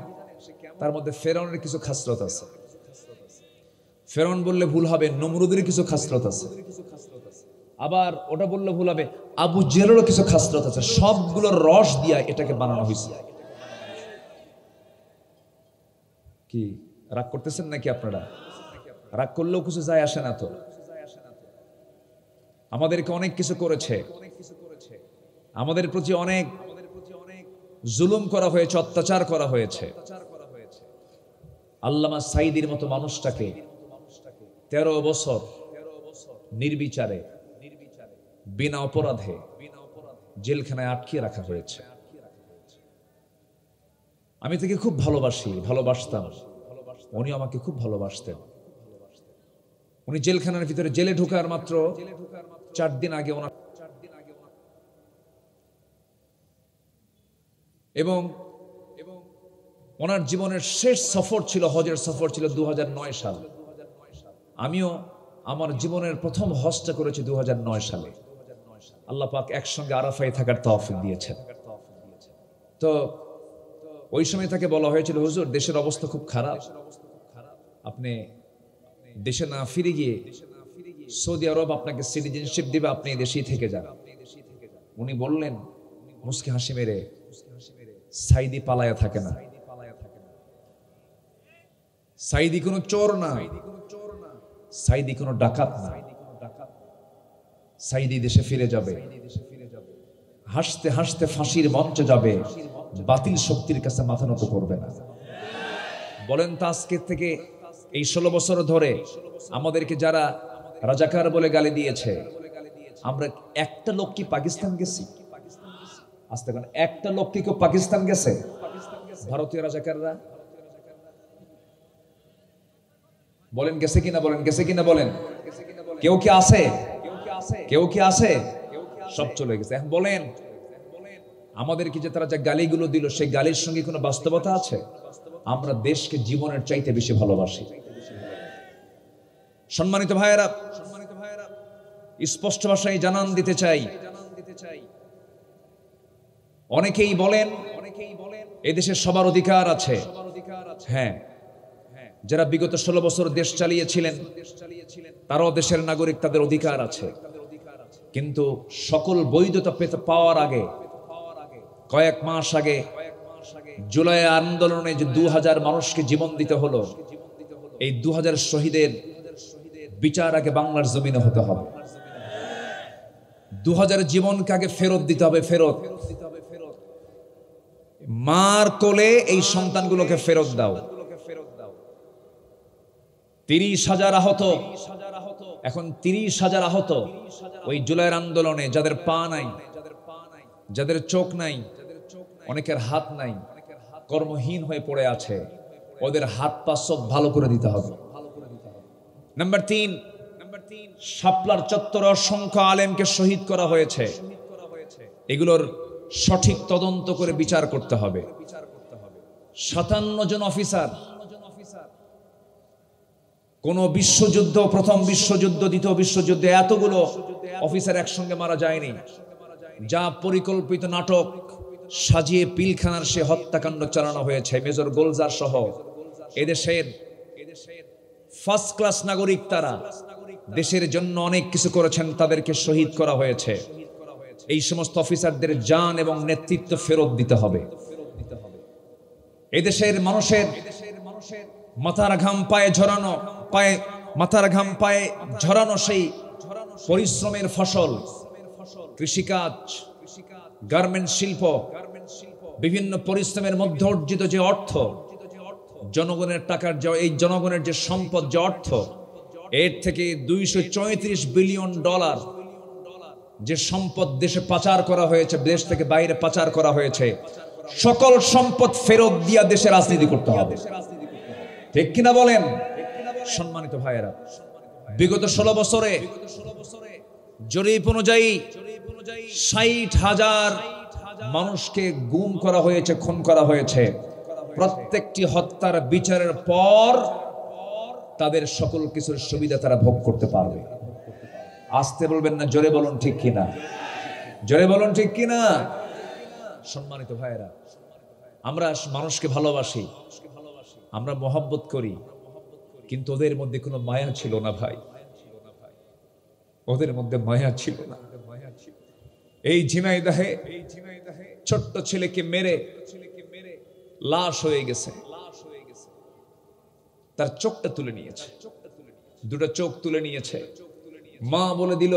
তার মধ্যে ফেরাউনের কিছু খাসলত আছে। ফেরাউন বললে ভুল হবে, নমরুদের কিছু খাসলত আছে। আবার ওটা বললে ভুল হবে, আবু জেলেরও কিছু খাসলত আছে। সবগুলো রস দিয়া এটাকে বানানো হয়েছে। কি রাগ করতেছেন নাকি আপনারা? রাগ করলেও কিছু যায় আসে না তো। আমাদেরকে অনেক কিছু করেছে, আমাদের প্রতি অনেক জুলুম করা হয়েছে, অত্যাচার করা হয়েছে। আল্লামা সাঈদীর মতো মানুষটাকে 13 বছর নির্বিচারে বিনা অপরাধে জেলখানায় আটকে রাখা হয়েছে। আমি তাকে খুব ভালোবাসতাম, উনি আমাকে খুব ভালোবাসতেন। উনি জেলখানার ভিতরে জেলে ঢোকার মাত্র 4 দিন আগে এবং ওনার জীবনের শেষ সফর ছিল, হজের সফর ছিল 2009 সাল। আমিও আমার জীবনের প্রথম হজটা করেছি 2009 সালে। আল্লাহ পাক একসঙ্গে আরাফায় থাকার তৌফিক দিয়েছেন। তো ওই সময় তাকে বলা হয়েছিল, হুজুর দেশের অবস্থা খুব খারাপ, আপনি দেশে না ফিরে গিয়ে সৌদি আরব আপনাকে সিটিজেনশিপ দিবে, আপনি দেশেই থেকে যান। উনি বললেন মুস্কি হাসি মেরে, সাঈদী পালায়া থাকে না, সাঈদী কোনো চোর না, সাঈদী কোনো ডাকাত না, সাঈদী দেশে ফিরে যাবে, হাসতে হাসতে ফাঁসির মঞ্চে যাবে, বাতিল শক্তির কাছে মাথা নত করবে না। বলেন তো আজকে থেকে এই 16 বছর ধরে আমাদেরকে যারা রাজাকার বলে গালি দিয়েছে, আমরা একটা লোক কি পাকিস্তান গেছি? আস্তে কোন একটা লোক কি কেউ পাকিস্তান গেছে? ভারতীয় রাজাকাররা বলেন গেছে কিনা, বলেন গেছে কিনা, বলেন কেউ কি আছে? কেউ কি আছে? সব চলে গেছে। এখন বলেন আমাদেরকে যে তারা যে গালিগুলো দিল, সেই গালির সঙ্গে কোনো বাস্তবতা আছে? আমরা দেশকে জীবনের চাইতে বেশি ভালোবাসি। সম্মানিত ভাইয়েরা, স্পষ্ট ভাষায় জানান দিতে চাই, অনেকেই বলেন এদেশে সবার অধিকার আছে। হ্যাঁ, যারা বিগত 16 বছর দেশ চালিয়েছিলেন তারাও দেশের নাগরিক, তাদের অধিকার আছে। কিন্তু সকল বৈধতা পেতে পাওয়ার আগে, কয়েক মাস আগে জুলাই আন্দোলনে যে 2000 মানুষকে জীবন দিতে হলো, এই 2000 শহীদের বিচার আগে বাংলার জমিনে হতে হবে। 2000 জীবনকে আগে ফেরত দিতে হবে। ফেরত, মার কোলে এই সন্তানগুলোকে ফেরত দাও। 30,000 আহত, এখন 30,000 আহত ওই জুলাইয়ের আন্দোলনে, যাদের পা নাই, যাদের চোখ নাই, অনেকের হাত নাই, কর্মহীন হয়ে পড়ে আছে, ওদের হাত পা সব ভালো করে দিতে হবে। নাম্বার 3, শাপলার চত্বরে অসংখ্য আলেমকে শহীদ করা হয়েছে, এগুলোর সঠিক তদন্ত করে বিচার করতে হবে। 57 জন অফিসার, কোন বিশ্বযুদ্ধ, প্রথম বিশ্বযুদ্ধ, দ্বিতীয় বিশ্বযুদ্ধে এতগুলো অফিসার একসঙ্গে মারা যায়নি। যা পরিকল্পিত নাটক সাজিয়ে পিলখানার সে হত্যাকাণ্ড চালানো হয়েছে, মেজর গোলজার সহ এদেশের ফার্স্ট ক্লাস নাগরিক, তারা দেশের জন্য অনেক কিছু করেছেন, তাদেরকে শহীদ করা হয়েছে। এই সমস্ত অফিসারদের জান এবং নেতৃত্ব ফেরত দিতে হবে। এদেশের মানুষের মাথার ঘাম পায়ে ঝরানো, মাথার ঘাম পায়ে ঝরানো সেই পরিশ্রমের ফসল, কৃষিকাজ, গার্মেন্ট শিল্প, বিভিন্ন পরিশ্রমের মধ্যে অর্জিত যে অর্থ, জনগণের টাকার, এই জনগণের যে সম্পদ, যে অর্থ, এর থেকে $234 বিলিয়ন যে সম্পদ দেশে পাচার করা হয়েছে, দেশ থেকে বাইরে পাচার করা হয়েছে, সকল সম্পদ ফেরত দিয়া দেশে রাজনীতি করতে হবে। ঠিক কিনা বলেন? সম্মানিত ভাইয়েরা, বিগত 16 বছরে জরিপ অনুযায়ী 60,000 মানুষকে গুম করা হয়েছে, খুন করা হয়েছে। প্রত্যেকটি হত্যার বিচারের পর তাদের সকল কিছুর সুবিধা তারা ভোগ করতে পারবে। আসতে বলবেন না, জোরে বলুন ঠিক কিনা, জোরে বলুন ঠিক কিনা। সম্মানিত ভাইয়েরা, আমরা মানুষকে ভালোবাসি, আমরা মহব্বত করি, কিন্তু ওদের মধ্যে কোনো মায়া ছিল না ভাই, ওদের মধ্যে মায়া ছিল না। এই ঝিনাইদহে ছোট্ট ছেলেকে মেরে লাশ হয়ে গেছে, তার চোখটা তুলে নিয়েছে, দুটো চোখ তুলে নিয়েছে। মা বলে দিল,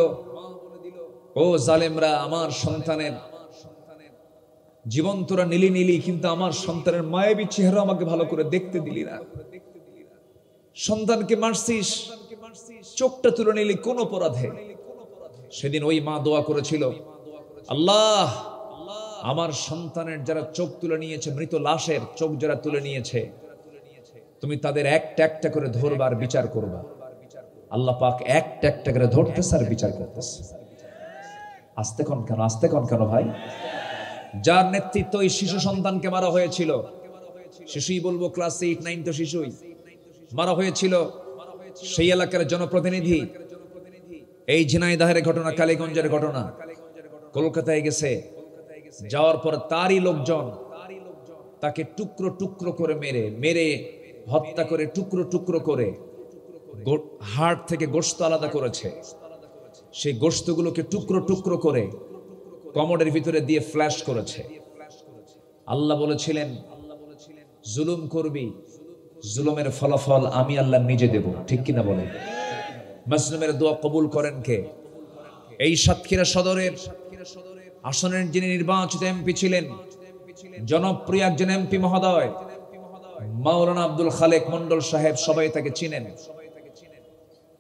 ও জালেমরা, আমার সন্তানের জীবন তোরা নিলি নিলি, কিন্তু আমার সন্তানের মায়াবী চেহারা আমাকে ভালো করে দেখতে দিলি না। সন্তানকে মারছিস, চোখটা তুলে নিলি কোন অপরাধে? সেদিন ওই মা দোয়া করেছিল, আল্লাহ, আমার সন্তানের যারা চোখ তুলে নিয়েছে, মৃত লাশের চোখ যারা তুলে নিয়েছে, তুমি তাদের একটা একটা করে ধরবার বিচার করবা। আল্লাহ পাক একটা একটা করে ধরতেছে আর বিচার করতেছে। আস্তে কোন কেন, আস্তে কোন কেন ভাই? যার নেতৃত্ব ওই শিশু সন্তানকে মারা হয়েছিল, শিশুই বলবো, ক্লাস 8, 9 তো শিশুই মারা হয়েছিল, সেই এলাকার জনপ্রতিনিধি। এই ঝিনাইদহের ঘটনা, কালীগঞ্জের ঘটনা, কলকাতায় গেছে, যাওয়ার পর তারই লোকজন তাকে টুকরো টুকরো করে মেরে হত্যা করে, টুকরো টুকরো করে হাড় থেকে গোশত আলাদা করেছে। সেই গোশতগুলোকে টুকরো টুকরো করে কমোডের ভিতরে দিয়ে ফ্ল্যাশ করেছে। আল্লাহ বলেছিলেন, জুলুম করবি, জুলুমের ফলাফল আমি আল্লাহ নিজে দেব। ঠিক কিনা বলেন? মাসলুমের দোয়া কবুল করেন কে? এই সাতক্ষীরা সদরের আসনের যিনি নির্বাচিত এমপি ছিলেন, জনপ্রিয় একজন এমপি মহোদয় মাওলানা আব্দুল খালেক মন্ডল সাহেব, সবাই তাকে চিনেন।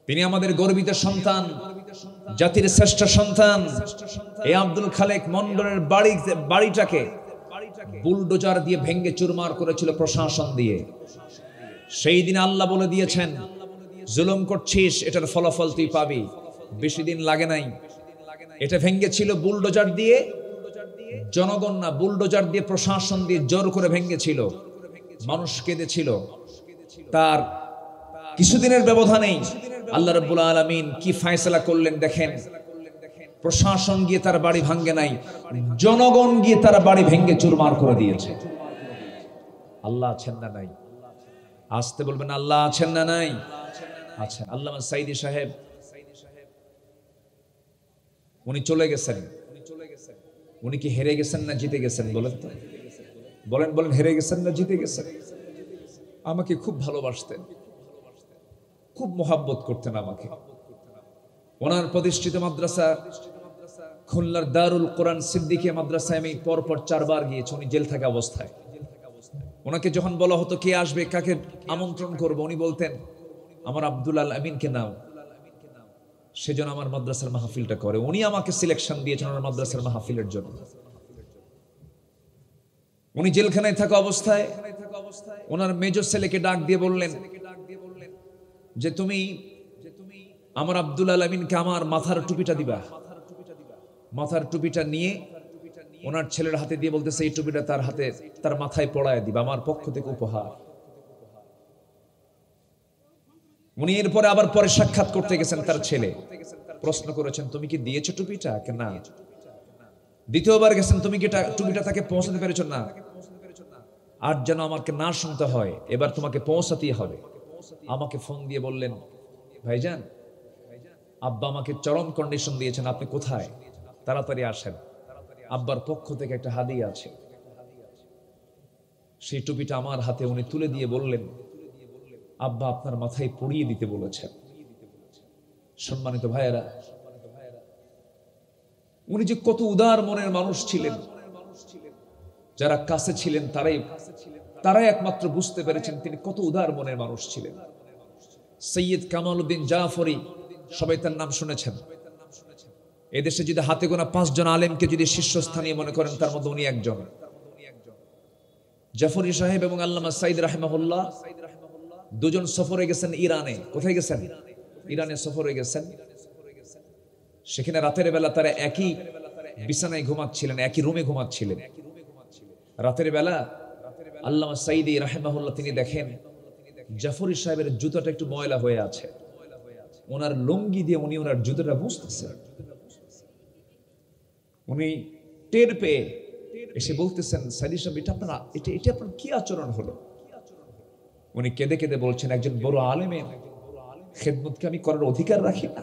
তিনি আমাদের গর্বিত সন্তান, জাতির শ্রেষ্ঠ সন্তান। এই আব্দুল খালেক মন্ডলের বাড়িটাকে বুলডোজার দিয়ে ভেঙ্গে চুরমার করেছিল প্রশাসন দিয়ে। সেই দিন আল্লাহ বলে দিয়েছেন, জুলুম করছিস, এটার ফলাফল তুই পাবি। বেশি দিন লাগে নাই, এটা ভেঙ্গেছিল বুলডোজার দিয়ে, জনগণ না, বুলডোজার দিয়ে, প্রশাসন দিয়ে জোর করে ভেঙ্গেছিল। মানুষ কেঁদেছিল। তার কিছুদিনের ব্যবধানেই আল্লাহ রাব্বুল আলামিন কি ফয়সালা করলেন দেখেন। প্রশাসন গিয়ে তার বাড়ি ভাঙ্গে নাই, জনগণ গিয়ে তার বাড়ি ভেঙ্গে চুরমার করে দিয়েছে। আল্লাহ আছেন না নাই? আসতে বলবেন, আল্লাহ আছেন না নাই? আচ্ছা, আল্লামা সাইদি সাহেব উনি চলে গেছেন। উনি কি হেরে গেছেন না জিতে গেছেন? বলেন তো, বলেন বলেন, হেরে গেছেন না জিতে গেছেন? আমাকে খুব ভালোবাসতেন, খুব মোহাব্বত করতেন আমাকে। ওনার প্রতিষ্ঠিত মাদ্রাসা খুলনার দারুল কোরআন সিদ্দিকিয়া মাদ্রাসায় আমি পরপর 4 বার গিয়েছি, উনি জেল থাকা অবস্থায়। ওনাকে যখন বলা হতো কে আসবে, কাকে আমন্ত্রণ করবো, উনি বলতেন আমার আব্দুল আল আমিনকে নাও, সেজন্য আমার মাদ্রাসার মাহফিলটা করে। উনি আমাকে সিলেকশন দিয়েছেন ওনার মাদ্রাসার মাহফিলের জন্য। উনি জেলখানায় থাকা অবস্থায় ওনার মেজর ছেলেকে ডাক দিয়ে বললেন যে তুমি আমার আব্দুল আল আমিনকে আমার মাথার টুপিটা দিবা। মাথার টুপিটা নিয়ে ওনার ছেলের হাতে দিয়ে বলতেছে, এই টুপিটা তার হাতে, তার মাথায় পড়ায় দিবা, আমার পক্ষ থেকে উপহার। উনি এরপরে আবার পরে সাক্ষাৎ করতে গেছেন, তার ছেলে প্রশ্ন করেছেন, তুমি কি দিয়েছো টুপিটা? না। দ্বিতীয়বার গেছেন, তুমি কি টুপিটা তাকে পৌঁছাতে পেরেছো? না। আর যেন আমাকে না শুনতে হয়, এবার তোমাকে পৌঁছাতেই হবে। আমাকে ফোন দিয়ে বললেন, ভাইজান, আব্বা আমাকে চরম কন্ডিশন দিয়েছেন, আপনি কোথায়, তাড়াতাড়ি আসেন, আব্বার পক্ষ থেকে একটা হাদিয়া আছে। সেই টুপিটা আমার হাতে উনি তুলে দিয়ে বললেন, আব্বা আপনার মাথায় পরিয়ে দিতে বলেছেন। সম্মানিত ভাইয়েরা, উনি যে কত উদার মনের মানুষ ছিলেন, যারা কাছে ছিলেন তারাই একমাত্র বুঝতে পেরেছেন তিনি কত উদার মনের মানুষ ছিলেন। সৈয়দ কামাল উদ্দিন জাফরি, সবাই তার নাম শুনেছেন। এদেশে যদি হাতে গোনা 5 জন আলেমকে যদি শীর্ষস্থানীয় মনে করেন, তার মধ্যে উনি একজন। জাফরি সাহেব এবং আল্লামা সাইদ রাহিমাহুল্লাহ দুজন সফরে গেছেন ইরানে। কোথায় গেছেন? ইরানে সফরে গেছেন। সেখানে রাতের বেলা তারা একই বিছানায় ঘুমাচ্ছিলেন, একই রুমে ঘুমাচ্ছিলেন। রাতের বেলা আল্লামা সাইদি রাহিমাহুল্লাহ তিনি দেখেন জাফরি সাহেবের জুতাটা একটু ময়লা হয়ে আছে। ওনার লুঙ্গি দিয়ে উনি ওনার জুতাটা মুছতেছেন। উনি টের পেয়ে এসে বলতেছেন, সাইদি সাহেব, এটা আপনার কি আচরণ হলো? উনি কেঁদে কেঁদে বলছেন, একজন বড় আলেমের খেদমতকে আমি করার অধিকার রাখি না?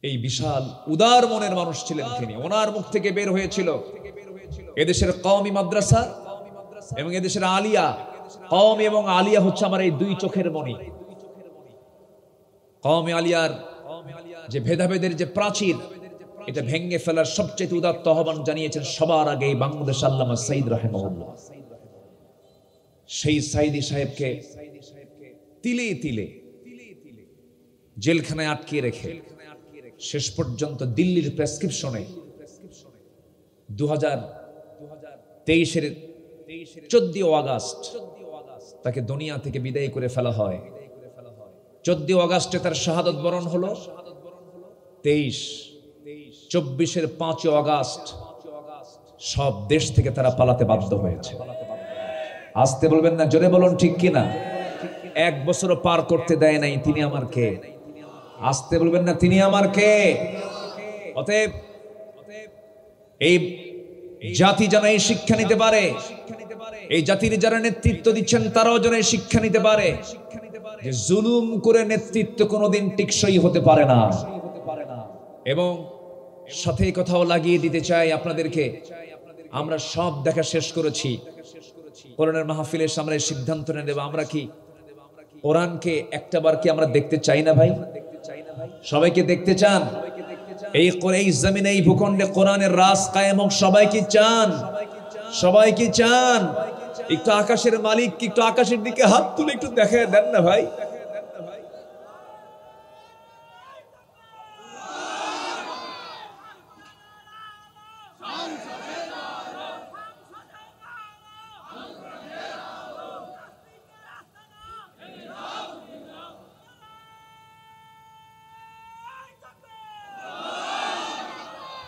এই বিশাল উদার মনের মানুষ ছিলেন তিনি। ওনার মুখ থেকে বের হয়েছিল এদেশের কওমি মাদ্রাসা এবং এদেশের আলিয়া। কওমি এবং আলিয়া হচ্ছে আমার এই দুই চোখের মণি। কওমি আলিয়ার যে ভেদাভেদের যে প্রাচীর, এটা ভেঙে ফেলার সবচেয়ে উদাত্ত আহ্বান জানিয়েছেন সবার আগে বাংলাদেশ আল্লামা সাইদ রাহিমাহুল্লাহ। সেই সাইদি সাহেবকে তিলে তিলে জেলখানায় আটকে রেখে শেষ পর্যন্ত দিল্লির প্রেসক্রিপশনে 2023-এর 14 আগস্ট তাকে দুনিয়া থেকে বিদায় করে ফেলা হয়। 14 আগস্টে তার শাহাদত বরণ হলো। 24-এর 5 আগস্ট সব দেশ থেকে তারা পালাতে বাধ্য হয়েছে। আসতে বলবেন না, জোরে বলুন ঠিক কিনা। 1 বছরও পার করতে দেয় নাই তিনি আমার কে। আসতে বলবেন না, তিনি আমার কে। অতএব এই জাতি যেন এই শিক্ষা নিতে পারে, এই জাতির যারা নেতৃত্ব দিচ্ছেন তারাও যেন এই শিক্ষা নিতে পারে যে জুলুম করে নেতৃত্ব কোনোদিন টেকসই হতে পারে না। এবং সাথে কথাও লাগিয়ে দিতে চাই আপনাদেরকে, আমরা সব দেখা শেষ করেছি। কোরআনের মাহফিলের সামনে সিদ্ধান্ত নিয়ে দেব, আমরা কি কোরআনকে একটাবার কি আমরা দেখতে চাই না ভাই? সবাইকে দেখতে চান? এই জমিনে, এই ভূখণ্ডে কোরআনের রাজ কায়েম হোক। সবাই কি চান? সবাই কি চান? একটু আকাশের মালিক কি একটু আকাশের দিকে হাত তুলে একটু দেখে দেন না ভাই।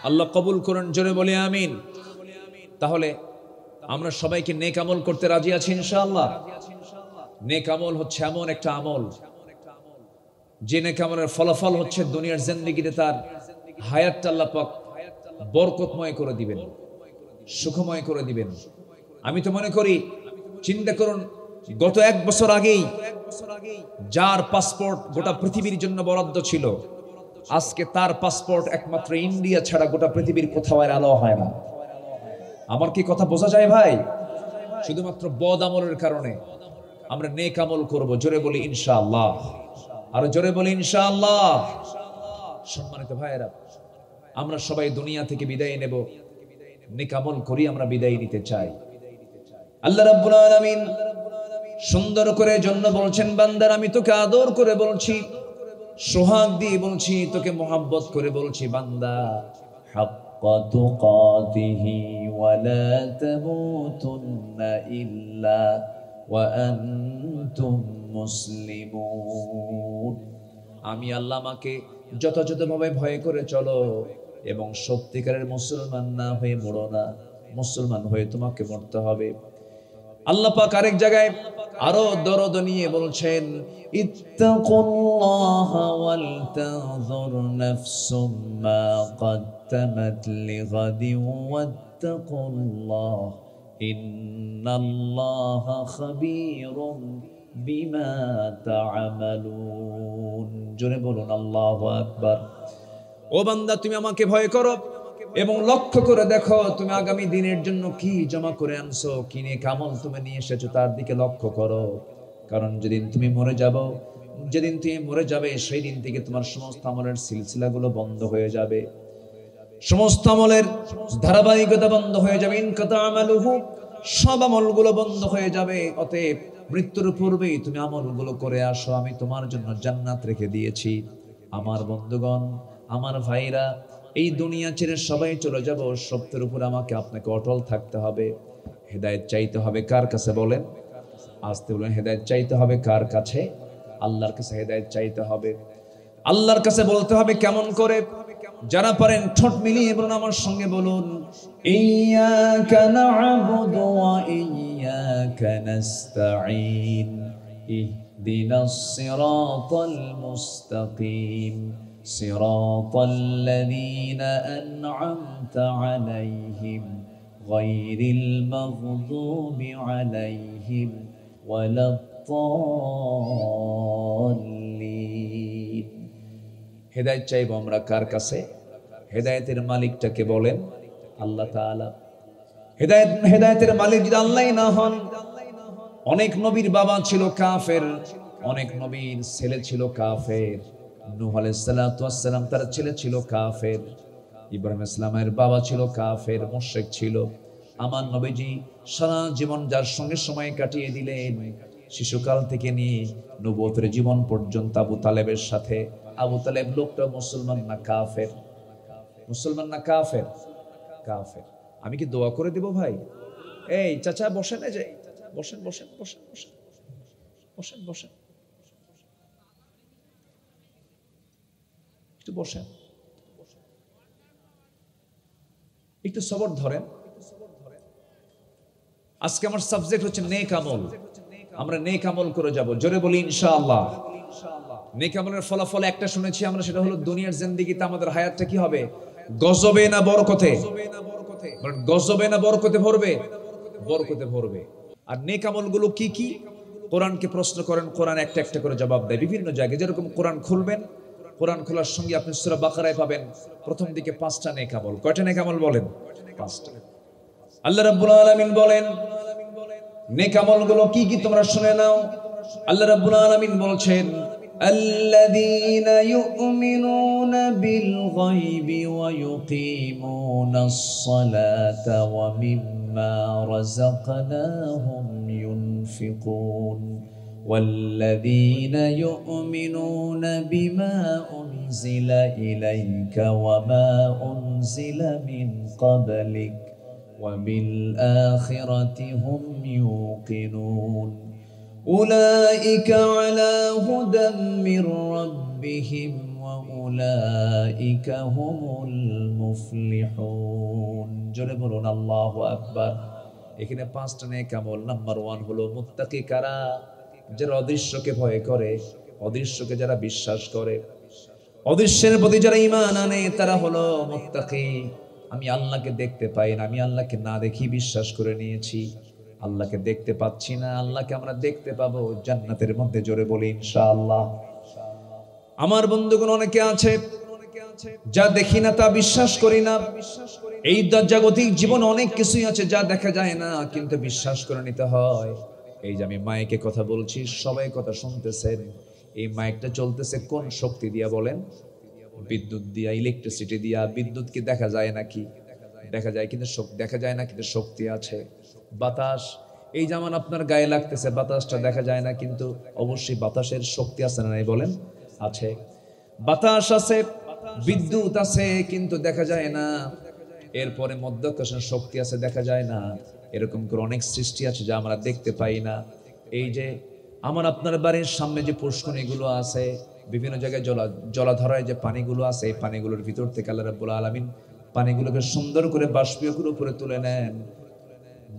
আল্লাহ কবুল করুন, জোরে বলি আমিন। তাহলে আমরা সবাইকে নেক আমল করতে রাজি আছি ইনশাআল্লাহ। নেক আমল হচ্ছে এমন একটা আমল যে নেক আমলের ফলাফল হচ্ছে দুনিয়ার জিন্দেগিতে তার হায়াতটা আল্লাহ পাক বরকতময় করে দিবেন, সুখময় করে দিবেন। আমি তো মনে করি, চিন্তা করুন, গত 1 বছর আগেই যার পাসপোর্ট গোটা পৃথিবীর জন্য বরাদ্দ ছিল, আজকে তার পাসপোর্ট একমাত্র ইন্ডিয়া ছাড়া গোটা পৃথিবীর কোথাও আর আলো হয় না। আমার কি কথা বোঝা যায় ভাই? শুধুমাত্র বদ আমলের কারণে আমরা নেক আমল করব। জোরে বলি ইনশাআল্লাহ, আরো জোরে বলি ইনশাআল্লাহ। সম্মানিত ভাইয়েরা, আমরা সবাই দুনিয়া থেকে বিদায় নেব, নেক আমল করি আমরা বিদায় নিতে চাই। আল্লাহ রাব্বুল আলামিন সুন্দর করে জন্য বলছেন, বান্দার আমি তোকে আদর করে বলছি, সোহাগ দিয়ে বলছি, তোকে মোহাব্বত করে বলছি, বান্দা হাক্কা তুকাতিহি ওয়া লা তামুতুন্না ইল্লা ওয়া আনতুম মুসলিমুন। আমি আল্লাহ আমাকে যথাযথভাবে ভয় করে চলো এবং সত্যিকারের মুসলমান না হয়ে মরো না। মুসলমান হয়ে তোমাকে মরতে হবে। আল্লাহ পাক আরেক জায়গায় আরো দরদ নিয়ে বলছেন, ইত্তাকুল্লাহা ওয়াল তানজুর নাফসুম মা কদ্দামাত লিগাদিন ওয়াত্তাকুল্লাহ ইন্নাল্লাহা খাবীরুম বিমা তা'মালুন। জোরে বলুন আল্লাহু আকবার। ও বান্দা, তুমি আমাকে ভয় করো এবং লক্ষ্য করে দেখো তুমি আগামী দিনের জন্য কি জমা করে আনছো, কি নিয়ে আমল তুমি নিয়ে এসেছো, তার দিকে লক্ষ্য করো। কারণ যেদিন তুমি মরে যাবে সেই দিন থেকে তোমার সমস্ত আমলের সিলসিলাগুলো বন্ধ হয়ে যাবে, সমস্ত আমলের ধারাবাহিকতা বন্ধ হয়ে যাবে। ইনকাতা আমালুহু, সব আমলগুলো বন্ধ হয়ে যাবে। অতএব মৃত্যুর পূর্বেই তুমি আমলগুলো করে আসো, আমি তোমার জন্য জান্নাত রেখে দিয়েছি। আমার বন্ধুগণ, আমার ভাইরা, এই দুনিয়া ছেড়ে সবাই চলে যাব, সত্যের উপর আমাকে আপনাকে অটল থাকতে হবে। হেদায়েত চাইতে হবে কার কাছে বলেন? আসতে বলেন, হেদায়েত চাইতে হবে কার কাছে? আল্লাহর কাছে হেদায়েত চাইতে হবে। আল্লাহর কাছে বলতে হবে কেমন করে? যারা পারেন ঠোঁট মিলিয়ে বলুন আমার সঙ্গে, বলুন ইয়্যাকা না'বুদু ওয়া ইয়্যাকা নাস্তাঈন ইহদিনাস সিরাতাল মুস্তাকিম সিরাতাল লাযীনা আন'আমতা আলাইহিম গায়রিল মাগদুবি আলাইহিম ওয়ালাদ-দাল্লিন। হেদায়েত চাইবো আমরা কার কাছে? হেদায়েতের মালিকটাকে বলেন আল্লাহ তাআলা। হেদায়েতের মালিক যদি আল্লাহই না হন, অনেক নবীর বাবা ছিল কাফের, অনেক নবীর ছেলে ছিল কাফের। নূহ আলাইহিস সালাতু ওয়াস সালাম তার ছেলে ছিল কাফের, ইব্রাহিম আলাইহিস সালামের বাবা ছিল কাফের, মুশরিক ছিল। আমার নবীজি সারা জীবন যার সঙ্গে সময় কাটিয়ে দিলেন, শিশুকাল থেকে নিয়ে নবুয়তের জীবন পর্যন্ত আবু তালেবের সাথে। আবু তালেব লোকটা মুসলমান না কাফের? মুসলমান না কাফের? কাফের। আমি কি দোয়া করে দিব ভাই? এই চাচা বসেন, এই যে বসেন বসেন বসেন বসেন বসেন বসেন, একটু বসেন, একটু সবর ধরেন। আজকে আমার সাবজেক্ট হচ্ছে নেক আমল। আমরা নেক আমল করে যাব, জোরে বলি ইনশাআল্লাহ। নেক আমলের ফলাফল একটা শুনেছি আমরা, সেটা হলো দুনিয়ার জিন্দেগিতে আমাদের হায়াতটা কি হবে? গজবে না বরকতে? গজবে না বরকতে ভরবে? বরকতে ভরবে। আর নেক আমলগুলো কি কি? কোরআনকে প্রশ্ন করেন, কোরআন একটা একটা করে জবাব দেয় বিভিন্ন জায়গায়। যেরকম কোরআন খুলবেন, কোরআন খোলার সঙ্গে আপনি সূরা বাকারায় পাবেন প্রথম দিকে 5টা নেক আমল। কয়টা নেক আমল বলেন? 5টা। আল্লাহ রাব্বুল আলামিন বলেন নেক আমলগুলো কি কি তোমরা শুনে নাও। আল্লাহ রাব্বুল আলামিন বলছেন, الذين يؤمنون بالغيب ويقيمون الصلاة ومما رزقناهم ينفقون والذين يؤمنون بما أنزل إليك وما أنزل من قبلك وبالآخرة هم يوقنون أولئك على هدى من ربهم وأولئك هم المفلحون। জোরে বলুন আল্লাহু আকবার। এখানে 5টা নেক আমল। নাম্বার 1 হলো মুত্তাকি কারা? যারা অদৃশ্যকে ভয় করে, অদৃশ্যকে যারা বিশ্বাস করে, অদৃশ্যের প্রতি যারা ঈমান আনে, তারা হলো মুত্তাকি। আমি আল্লাহকে দেখতে পাই না, আমি আল্লাহকে না দেখি বিশ্বাস করে নিয়েছি। আল্লাহকে দেখতে পাচ্ছি না, আল্লাহকে আমরা দেখতে পাবো জান্নাতের মধ্যে, জোরে বলি ইনশাআল্লাহ। আমার বন্ধুগণ অনেকে আছে যা দেখি না তা বিশ্বাস করি না। এই জাগতিক জীবনে অনেক কিছুই আছে যা দেখা যায় না কিন্তু বিশ্বাস করে নিতে হয়। এই যে আমি মাইকে কথা বলছি, সবাই কথা শুনতেছেন। এই মাইকটা চলতেছে কোন শক্তি দিয়া বলেন? বিদ্যুৎ দিয়া, ইলেকট্রিসিটি দিয়া। বিদ্যুৎ কি দেখা যায় নাকি? দেখা যায়, কিন্তু দেখা যায় না, কিন্তু শক্তি আছে। বাতাস, এই যেমন আপনার গায়ে লাগতেছে, বাতাসটা দেখা যায় না, কিন্তু অবশ্যই বাতাসের শক্তি আছে না নাই বলেন? আছে। বাতাস আছে, বিদ্যুৎ আছে, কিন্তু দেখা যায় না। এরপরে মধ্যাকর্ষণ শক্তি আছে, দেখা যায় না। এরকম করে অনেক সৃষ্টি আছে যা আমরা দেখতে পাই না। এই যে আমার আপনার বাড়ির সামনে যে পুষ্করিণীগুলো আছে, বিভিন্ন জায়গায় জলাধারায় যে পানিগুলো আছে, এই পানিগুলোর ভিতর থেকে আল্লাহ রাব্বুল আলামিন পানিগুলোকে সুন্দর করে বাষ্পীয় করে উপরে তুলে নেন।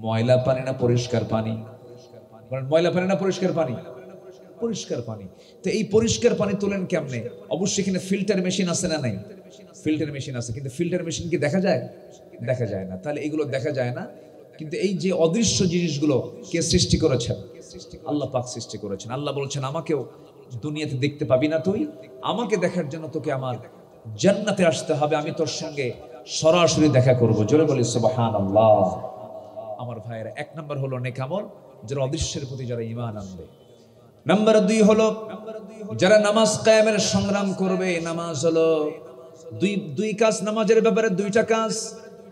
ময়লা পানি না পরিষ্কার পানি? ময়লা পানি না পরিষ্কার পানি? পরিষ্কার পানি। তো এই পরিষ্কার পানি তুলেন কেমনে? অবশ্যই এখানে ফিল্টার মেশিন আছে না নাই? ফিল্টার মেশিন আছে, কিন্তু ফিল্টার মেশিন কি দেখা যায়? দেখা যায় না। তাহলে এগুলো দেখা যায় না, কিন্তু এই যে অদৃশ্য জিনিসগুলো কে সৃষ্টি করেছেন? আল্লাহ পাক সৃষ্টি করেছেন। আল্লাহ বলছেন আমাকেও দুনিয়াতে দেখতে পাবি না তুই, আমাকে দেখার জন্য তোকে আমার জান্নাতে আসতে হবে, আমি তোর সঙ্গে সরাসরি দেখা করব। জোরে বলি সুবহানাল্লাহ। আমার ভাইয়েরা, 1 নম্বর হলো নেক আমল, যারা অদৃশ্যের প্রতি যারা ঈমান আনবে। নাম্বার 2 হলো যারা নামাজ কায়েমের সংগ্রাম করবে। নামাজ হলো দুই কাজ। নামাজের ব্যাপারে 2টা কাজ।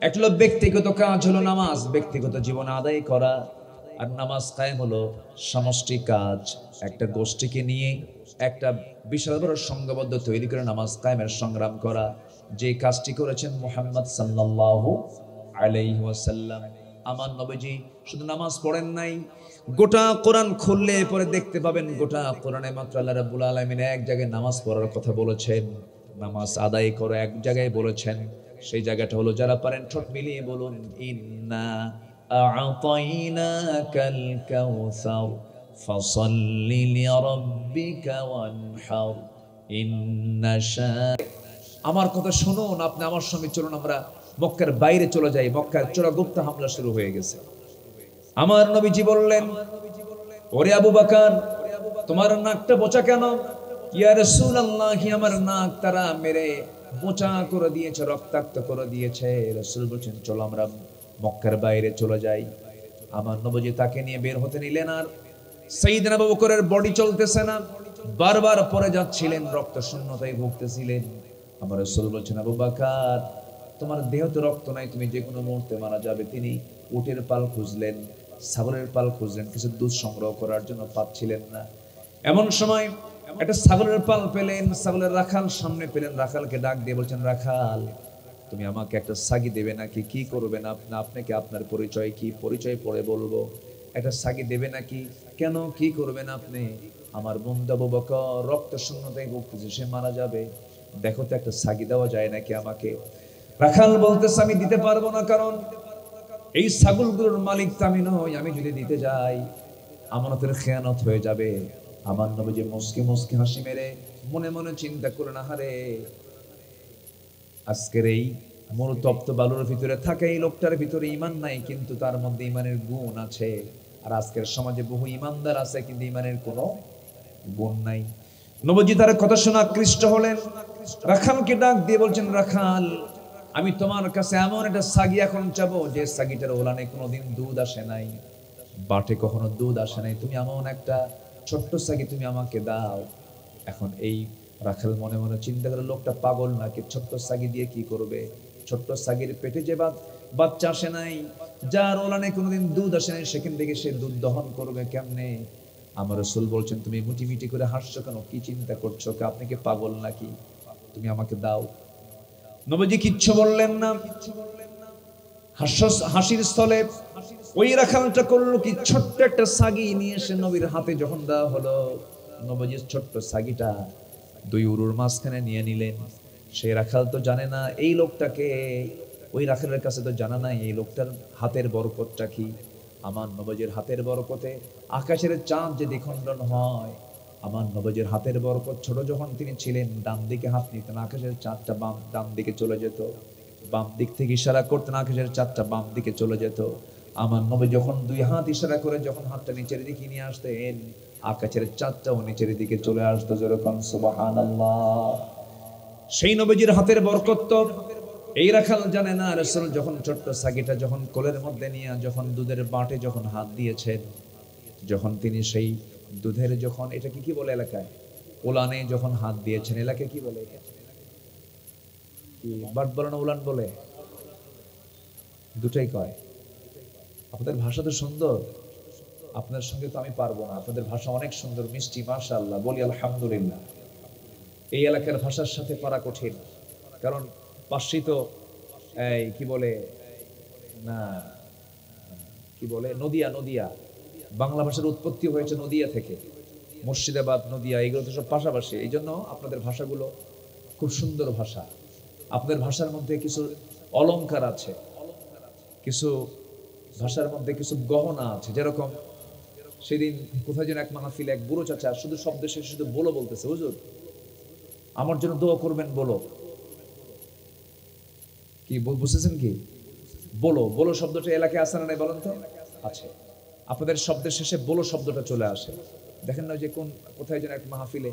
একটা হলো ব্যক্তিগত কাজ, হলো নামাজ ব্যক্তিগত জীবনে আদায় করা। আর নামাজ কায়েম হলো সমষ্টি কাজ। একটা গোষ্ঠীকে নিয়ে একটা বিশাল বড় সংঘবদ্ধ তৈরি করে নামাজ কায়েমের সংগ্রাম করা, যে কাজটি করেছেন মুহাম্মদ সাল্লাল্লাহু আলাইহি ওয়াসাল্লাম। আমার নবীজি শুধু নামাজ পড়েন নাই, গোটা কোরআন খুললে পরে দেখতে পাবেন গোটা কোরআনে মাত্র আল্লাহ রাব্বুল আলামিন এক জায়গায় নামাজ পড়ার কথা বলেছেন, নামাজ আদায় করে এক জায়গায় বলেছেন। সেই জায়গাটা হলো, যারা পারেন ঠোঁট মিলিয়ে বলুন, ইন্না আ'তাইনাকাল কাউসার ফাসাল্লি লিরাব্বিকা ওয়ানহার ইন্না শা। আমার কথা শুনুন, আপনি আমার সঙ্গে চলুন, আমরা মক্কার বাইরে চলে যাই। মক্কার চোরাগুপ্ত হামলা শুরু হয়ে গেছে। আমার নবীজি বললেন, ওরে আবু বকর, তোমার নাকটা বোচা কেন? ইয়া রাসূলুল্লাহ, আমার নাক তারা মেরে বোচা করে দিয়েছে, রক্তাক্ত করে দিয়েছে। রাসূল বলেন, চলো আমরা মক্কার বাইরে চলে যাই। আমার নবীজি তাকে নিয়ে বের হতে নিলেন, আর সাইয়েদনা আবু বকরের বডি চলতেছে না, বারবার পড়ে যাচ্ছিলেন, রক্ত শূন্যতায় ভুগতেছিলেন। আমার রাসূল বলছেন, আবু বকর, তোমার দেহ তো রক্ত নাই, তুমি যে কোনো মুহূর্তে মারা যাবে। তিনি উটের পাল খুঁজলেন, ছাগলের পাল খুঁজলেন, কিছু দুধ সংগ্রহ করার জন্য পাচ্ছিলেন না। এমন সময় একটা ছাগলের পাল পেলেন, ছাগলের রাখাল সামনে পেলেন। রাখালকে ডাক দিয়ে বলছেন, রাখাল, তুমি আমাকে একটা সাগি দেবে নাকি? কি করবেন আপনাকে আপনার পরিচয় কি? পরিচয় পরে বলবো। একটা সাগি দেবে নাকি? কেন, কি করবেন আপনি? আমার বন্ধু আবু বকর রক্ত শূন্যতায় ভুগতেছে, সে মারা যাবে, দেখো তো একটা সাগি দেওয়া যায় নাকি আমাকে? রাখাল বলতেছে, আমি দিতে পারবো না, কারণ এই ছাগলগুলোর মালিক তো আমি নই। আমি যদি দিতে যাই আমানতের খেয়ানত হয়ে যাবে। আমার নবীজি মুস্কি মুস্কি হাসি মেরে মনে মনে চিন্তা করে, না হারে, আজকের এই মরুতপ্ত বালুর ভিতরে থাকে এই লোকটার ভিতরে ঈমান নাই, কিন্তু তার মধ্যে ঈমানের গুণ আছে। আর আজকের সমাজে বহু ঈমানদার আছে, কিন্তু ঈমানের কোনো গুণ নাই। নবীজি তার কথা শোনা আকৃষ্ট হলেন। রাখালকে ডাক দিয়ে বলছেন, রাখাল, আমি তোমার কাছে এমন একটা সাগি এখন চাবো, যে সাগিটার ওলানে কোনোদিন দুধ আসে নাই, বাটে কখনো দুধ আসে নাই। তুমি এমন একটা ছোট্ট সাগি তুমি আমাকে দাও। এখন এই রাখাল মনে মনে চিন্তা করে, লোকটা পাগল নাকি? ছোট্ট সাগি দিয়ে কি করবে? ছোট্ট সাগির পেটে যে বাচ্চা আসে নাই, যার ওলানে কোনোদিন দুধ আসে নাই, সেখান থেকে সে দুধ দহন করবে কেমনে? আমার রাসূল বলছেন, তুমি মুটি মিটি করে হাসছো কেন? কি চিন্তা করছো? আপনি কি পাগল নাকি? তুমি আমাকে দাও। নবীজি কিচ্ছু বললেন না। হাসির স্থলে ওই রাখালটা করলো কি, ছোট্ট একটা সাগি নিয়ে এসে নবীর হাতে যখন দেওয়া হলো, নবীজির ছোট্ট সাগিটা দুই উরুর মাঝখানে নিয়ে নিলেন। সেই রাখাল তো জানে না এই লোকটাকে, ওই রাখালের কাছে তো জানা নাই এই লোকটার হাতের বরকতটা কি। আমার নবীজির হাতের বরকতে আকাশের চাঁদ যে দ্বিখণ্ডন হয়, আমার নবীজির হাতের বরকত, ছোট যখন তিনি ছিলেন ডান দিকে হাত নিতেন, আকাশের চাঁদটা ডান দিকে চলে যেত। বাম দিক থেকে ইশারা করতেন, আকাশের চাঁদটা বাম দিকে চলে যেত। আমার নবী যখন দুই হাত ইশারা করে যখন হাতটা নিচের দিকে নিয়ে আসতেন, আকাশের চাঁদটাও নিচের দিকে চলে আসতো। যেরকম সুবহানাল্লাহ। সেই নবীজির হাতের বরকত তো এই রাখাল জানে না। রাসূল যখন ছোট্ট সাগিটা যখন কোলের মধ্যে নিয়ে যখন দুধের বাটে যখন হাত দিয়েছেন, যখন তিনি সেই দুধের যখন এটাকে কি বলে এলাকায়, ওলানে যখন হাত দিয়েছেন, এলাকায় কি বলে? কি বাট বলে না উলান বলে? দুটাই কয়। আপনাদের ভাষা তো সুন্দর, আপনার সঙ্গে তো আমি পারবো না। আপনাদের ভাষা অনেক সুন্দর, মিষ্টি, মাশাআল্লাহ, বলি আলহামদুলিল্লাহ। এই এলাকার ভাষার সাথে পারা কঠিন, কারণ পার্সি তো এই কি বলে না, কি বলে, নদিয়া। নদিয়া বাংলা ভাষার উৎপত্তি হয়েছে নদিয়া থেকে। মুর্শিদাবাদ, নদিয়া, এগুলো তো সব পাশাপাশি। এই জন্য আপনাদের ভাষাগুলো খুব সুন্দর ভাষা। আপনাদের ভাষার মধ্যে কিছু অলংকার আছে, কিছু ভাষার মধ্যে কিছু গহনা আছে। যেরকম সেদিন কোথায় যেন এক মাহফিলে এক বুড়ো চাচা শুধু শব্দ শেষে শুধু বলো বলতেছে, হুজুর আমার জন্য দোয়া করবেন, বলো। কি বুঝতেছেন কি? বলো। বলো শব্দটা এলাকায় আছে না নাই বলেন তো? আছে। আপনাদের শব্দের শেষে বলো শব্দটা চলে আসে। দেখেন না যে কোথায় যেন এক মাহফিলে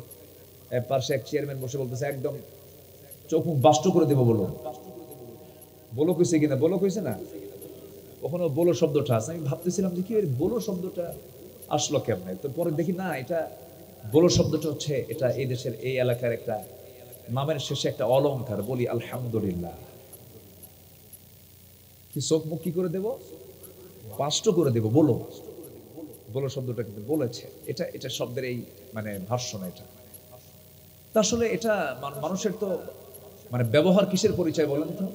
পার্শ্বে এক চেয়ারম্যান বসে বলতেছে, একদম চোখ মুখ বাষ্ট করে দেবো, বলো। বলো কইছে কিনা? বলো কইছে না? ওখানে বলো শব্দটা আছে। আমি ভাবতেছিলাম যে কি বলো শব্দটা আসলো কেমনে, তো পরে দেখি না, এটা বলো শব্দটা হচ্ছে এটা এই দেশের এই এলাকার একটা নামের শেষে একটা অলংকার। বলি আলহামদুলিল্লাহ। কি চোখ মুখ কি করে দেব? বাষ্ট করে দেব, বলো। বলো শব্দটা কিন্তু বলেছে, এটা এটা শব্দের এই মানে ভাষ্য না এটা। তা আসলে এটা মানুষের তো মানে ব্যবহার কিসের পরিচয় বলেন তো?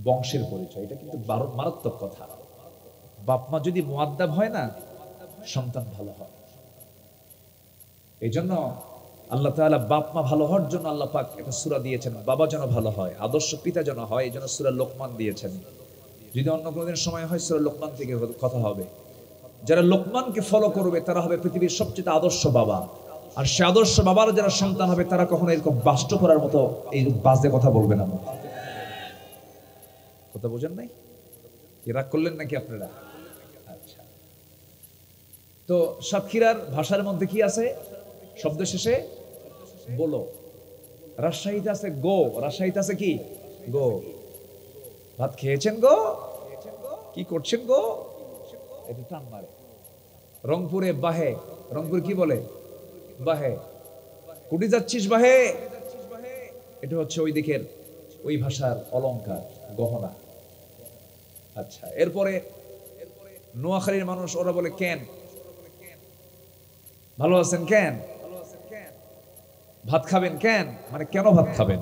বংশের পরিচয়। এটা কিন্তু মারাত্মক কথা। বাপ মা যদি মুআদ্দাব হয় না, সন্তান ভালো হয়। এই জন্য আল্লাহ তাআলা বাপ মা ভালো হওয়ার জন্য আল্লাহ পাক একটা সূরা দিয়েছেন, বাবা যেন ভালো হয়, আদর্শ পিতা যেন হয়, এই জন্য সূরা লোকমান দিয়েছেন। যদি অন্য কোনোদিন সময় হয় সূরা লোকমান থেকে কথা হবে। যারা লোকমানকে ফলো করবে তারা হবে পৃথিবীর সবচেয়ে আদর্শ বাবা। আর সে আদর্শ বাবার যারা সন্তান হবে তারা কখনো এরকম বাষ্ট করার মতো এই বাজে কথা বলবে না। কথা বোঝেন নাই? কি রাগ করলেন নাকি আপনারা? আচ্ছা, তো সাতক্ষীরার ভাষার মধ্যে কি আছে? শব্দ শেষে বলো। রাজশাহীতে আছে গো, রাজশাহীতে আছে কি গো। ভাত খেয়েছেন গো, কি করছেন গো, এটা টান মারে। রংপুরে বাহে, রংপুর কি বলে? বাহে। কুটি যাচ্ছিস বাহে, এটা হচ্ছে ওই দিকের ওই ভাষার অলংকার, গহনা। আচ্ছা, এরপরে নোয়াখালীর মানুষ ওরা বলে কেন, ভালো আছেন কেন, ভাত খাবেন কেন, মানে কেন ভাত খাবেন,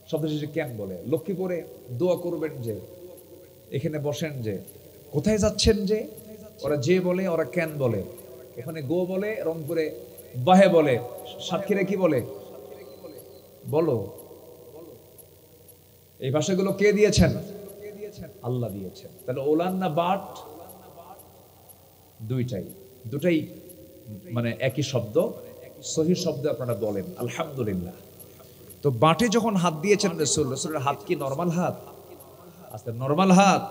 শব্দ শেষে কেন বলে। লক্ষ্মীপুরে দোয়া করবেন যে, এখানে বসেন যে, কোথায় যাচ্ছেন যে, ওরা যে বলে, ওরা কেন বলে। ওখানে গো বলে, রংপুরে বাহে বলে, সাতক্ষীরে কি বলে বলো। এই ভাষাগুলো কে দিয়েছেন? আল্লাহ দিয়েছেন। তাহলে ওলান না বাট, দুটাই মানে একই শব্দ, সহি শব্দ আপনারা বলেন আলহামদুলিল্লাহ। তো বাটে যখন হাত দিয়েছেন রাসূল, রাসূলের হাত কি নরমাল হাত? আস্তে নরমাল হাত,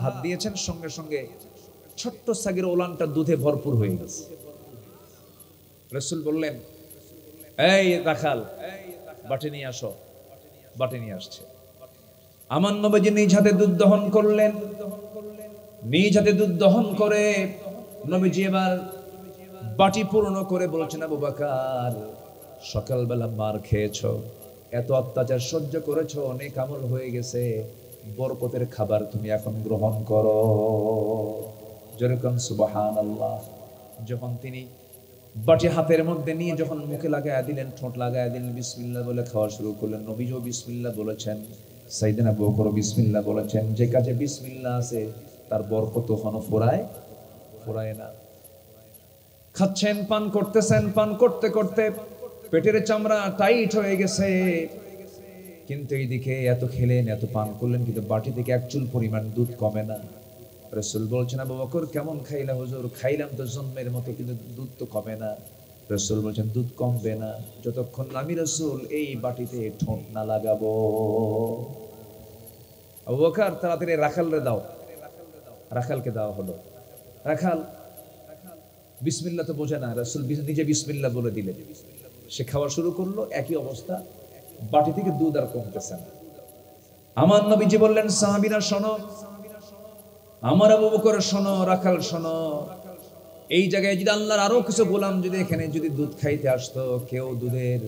হাত দিয়েছেন, সঙ্গে সঙ্গে ছোট্ট সাগের ওলানটা দুধে ভরপুর হয়ে গেছে। রাসূল বললেন, এই রাখাল, বাটি নিয়ে আসো। বাটি নিয়ে আসছে। আমার নবীজি নিজ হাতে দুধ দহন করলেন। নিজ হাতে দুধ দহন করে নবীজি এবার বাটি পূর্ণ করে বলছেন, আবু বকর, সকালবেলা মার খেয়েছো, এত অত্যাচার সহ্য করেছো, অনেক আমল হয়ে গেছে, বরকতের খাবার তুমি এখন গ্রহণ করো। যেরকম সুবহানাল্লাহ। যখন তিনি বাটি হাতের মধ্যে নিয়ে যখন মুখে লাগায় দিলেন, ঠোঁট লাগায় দিলেন, বিসমিল্লাহ বলে খাওয়া শুরু করলেন। নবীও বিসমিল্লাহ বলেছেন, সাইয়েদনা আবু বকর বিসমিল্লাহ বলেছেন। যে কাজে বিসমিল্লাহ আছে তার বরকত কখনো ফুরায় না। খাচ্ছেন, পান করতেছেন, পান করতে করতে পেটের চামড়া টাইট হয়ে গেছে। কিন্তু এইদিকে এত খেলেন, এত পান করলেন, কিন্তু বাটি থেকে এক চুল পরিমাণ দুধ কমে না। রাসূল বলছেন, আবু বকর কেমন খাইলা হুজুর? খাইলাম তো জন্মের মতো, কিন্তু দুধ তো কমে না। রাসূল বলছেন, দুধ কমবে না যতক্ষণ আমি রাসূল এই বাটিতে ঠোঁট না লাগাবো। আবু বকর তাড়াতাড়ি রাখালরে দাও। রাখালকে দেওয়া হলো। রাখাল বিসমিল্লাহ তো বোঝে না, রাসূল নিজে বিসমিল্লাহ বলে দিলেন। সে খাওয়া শুরু করলো, একই অবস্থা, বাটি থেকে দুধ আর কমতেছে না। আমার নবীজি বললেন, সাহাবীরা শোনো, আমার আবু বকর শোনো, রাখাল শোনো, এই জায়গায় যদি আল্লাহর আরো কিছু গোলাম যদি এখানে যদি দুধ খাইতে আসতো, কেউ দুধের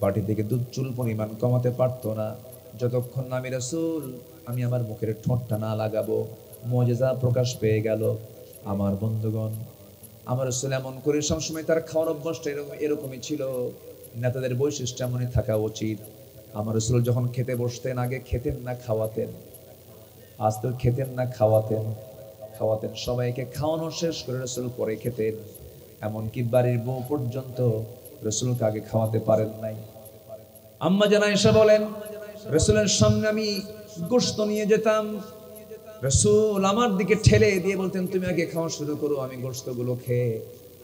বাটি থেকে দুধ চুল পরিমাণ কমাতে পারতো না যতক্ষণ না আমি রাসূল আমি আমার মুখের ঠোঁটটা না লাগাবো। মুজিজা প্রকাশ পেয়ে গেল। আমার বন্ধুগণ, আমার রাসূল এমন করে সবসময় তার খাওয়ার অভ্যাসটা এরকমই ছিল। নেতাদের বৈশিষ্ট্য এমনই থাকা উচিত। আমার রাসূল যখন খেতে বসতেন, আগে খেতেন না খাওয়াতেন, আস্তে খেতেন না খাওয়াতেন, সবাইকে খাওয়ানো শেষ করে রাসূল পরে খেতেন। এমনকি বাড়ির বউ পর্যন্ত রাসূলকে আগে খাওয়াতে পারেন নাই। আম্মা জান আয়েশা বলেন, রাসূলের সামনে আমি গোশত নিয়ে যেতাম, রাসূল আমার দিকে ঠেলে দিয়ে বলতেন, তুমি আগে খাওয়া শুরু করো, আমি গোশতগুলো খেয়ে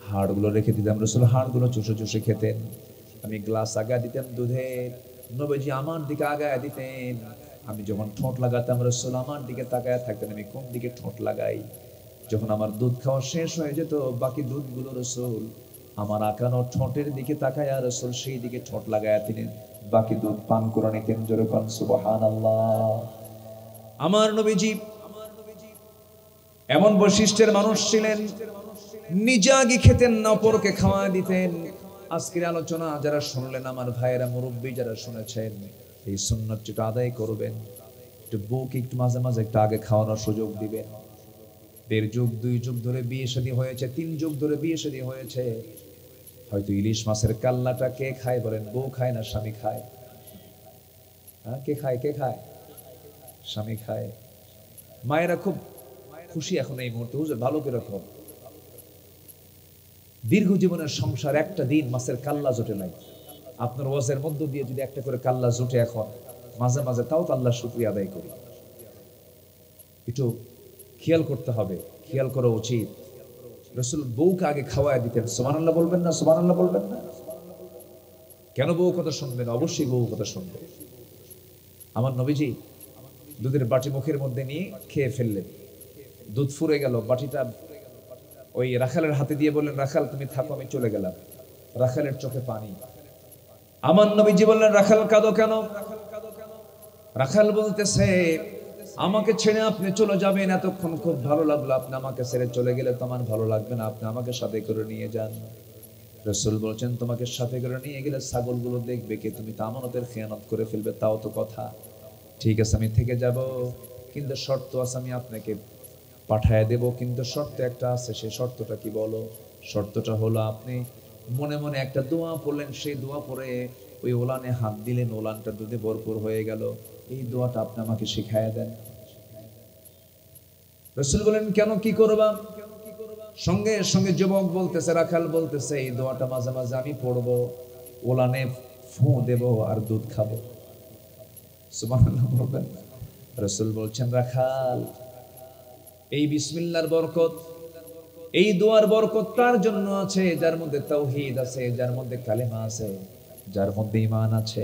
হাড়গুলো রেখে দিতাম। রাসূল হাড়গুলো চুষে চুষে খেতেন। আমি গ্লাস আগায় দিতাম দুধের, নবীজি আমার দিকে আগায় দিতেন। আমি যখন ঠোঁট লাগাতাম, রাসূল আমার দিকে তাকায় থাকতেন, আমি কোন দিকে ঠোঁট লাগাই। যখন আমার দুধ খাওয়া শেষ হয়ে যেত, বাকি দুধগুলো রাসূল আমার আঁকানো ঠোঁটের দিকে তাকায়, আর রাসূল সেই দিকে ঠোঁট লাগায় তিনি বাকি দুধ পান করে নিতেন। যেরকম সুবহানাল্লাহ। আমার নবীজি এমন বৈশিষ্ট্যের মানুষ ছিলেন, নিজে আগে খেতেন না, অপরকে খাওয়া দিতেন। আজকের আলোচনা যারা শুনলেন, আমার ভাইয়েরা, মুরব্বী যারা শুনেছেন, এই সুন্নাত যেটা আদায় করবেন, একটু বউকে একটু মাঝে মাঝে একটু আগে খাওয়ানোর সুযোগ দিবেন। দেড় যুগ 2 যুগ ধরে বিয়ে শাদী হয়েছে, 3 যুগ ধরে বিয়ে শাদী হয়েছে। হয়তো ইলিশ মাছের কাল্লাটা কে খায় বলেন? বউ খায় না স্বামী খায়? হ্যাঁ, কে খায়? কে খায়? স্বামী খায়। মায়েরা খুব খুশি এখন এই মুহূর্তে, হুজুর ভালো করে রকম দীর্ঘ জীবনের সংসার একটা দিন মাছের কাল্লা জোটে নাই। আপনার ওয়াজের মধ্য দিয়ে যদি একটা করে কাল্লা জোটে এখন মাঝে মাঝে, তাও তো আল্লাহর শুকরিয়া আদায় করি। একটু খেয়াল করতে হবে, খেয়াল করা উচিত। রাসূল বউকে আগে খাওয়ায় দিতেন। সুবহানাল্লাহ বলবেন না? সুবহানাল্লাহ বলবেন না? কেন বউ কথা শুনবেন? অবশ্যই বউ কথা শুনবে। আমার নবীজি দুধের বাটি মুখের মধ্যে নিয়ে খেয়ে ফেললেন, দুধ ফুরে গেল, বাটিটা ওই রাখালের হাতে দিয়ে বললেন, রাখাল তুমি থাকো, আমি চলে গেলাম। রাখালের চোখে পানি। আমার নবীজি বললেন, রাখাল কাঁদো কেন? রাখাল বলতেছে, আমাকে ছেড়ে আপনি চলে যাবেন, এতক্ষণ খুব ভালো লাগলো, আপনি আমাকে ছেড়ে চলে গেলে তো আমার ভালো লাগবে না, আপনি আমাকে সাথে করে নিয়ে যান। রাসূল বলছেন, তোমাকে সাথে করে নিয়ে গেলে ছাগলগুলো দেখবে কে? তুমি তো আমানতের খেয়ানত করে ফেলবে। তাও তো কথা, ঠিক আছে আমি থেকে যাব, কিন্তু শর্ত আছে, আমি আপনাকে পাঠায় দেব, কিন্তু শর্ত একটা আছে। সেই শর্তটা কি বলো? শর্তটা হলো আপনি মনে মনে একটা দোয়া পড়লেন, সেই দোয়া পড়ে ওই ওলানে হাত দিলেন, ওলানটা দুধে ভরপুর হয়ে গেল। এই দোয়াটা আপনি আমাকে শিখাইয়া দেন। রাসূল বলেন, কেন, কি করবা? সঙ্গে সঙ্গে যুবক বলতেছে, রাখাল বলতেছে, এই দোয়াটা মাঝে মাঝে আমি পড়বো, ওলানে ফু দেব আর দুধ খাবো। সুবহানাল্লাহ বলবেন। রাসূল বলছেন, রাখাল এই বিসমিল্লাহর বরকত, এই দোয়ার বরকত তার জন্য আছে যার মধ্যে তাওহীদ আছে, যার মধ্যে কালেমা আছে, যার মধ্যে ঈমান আছে।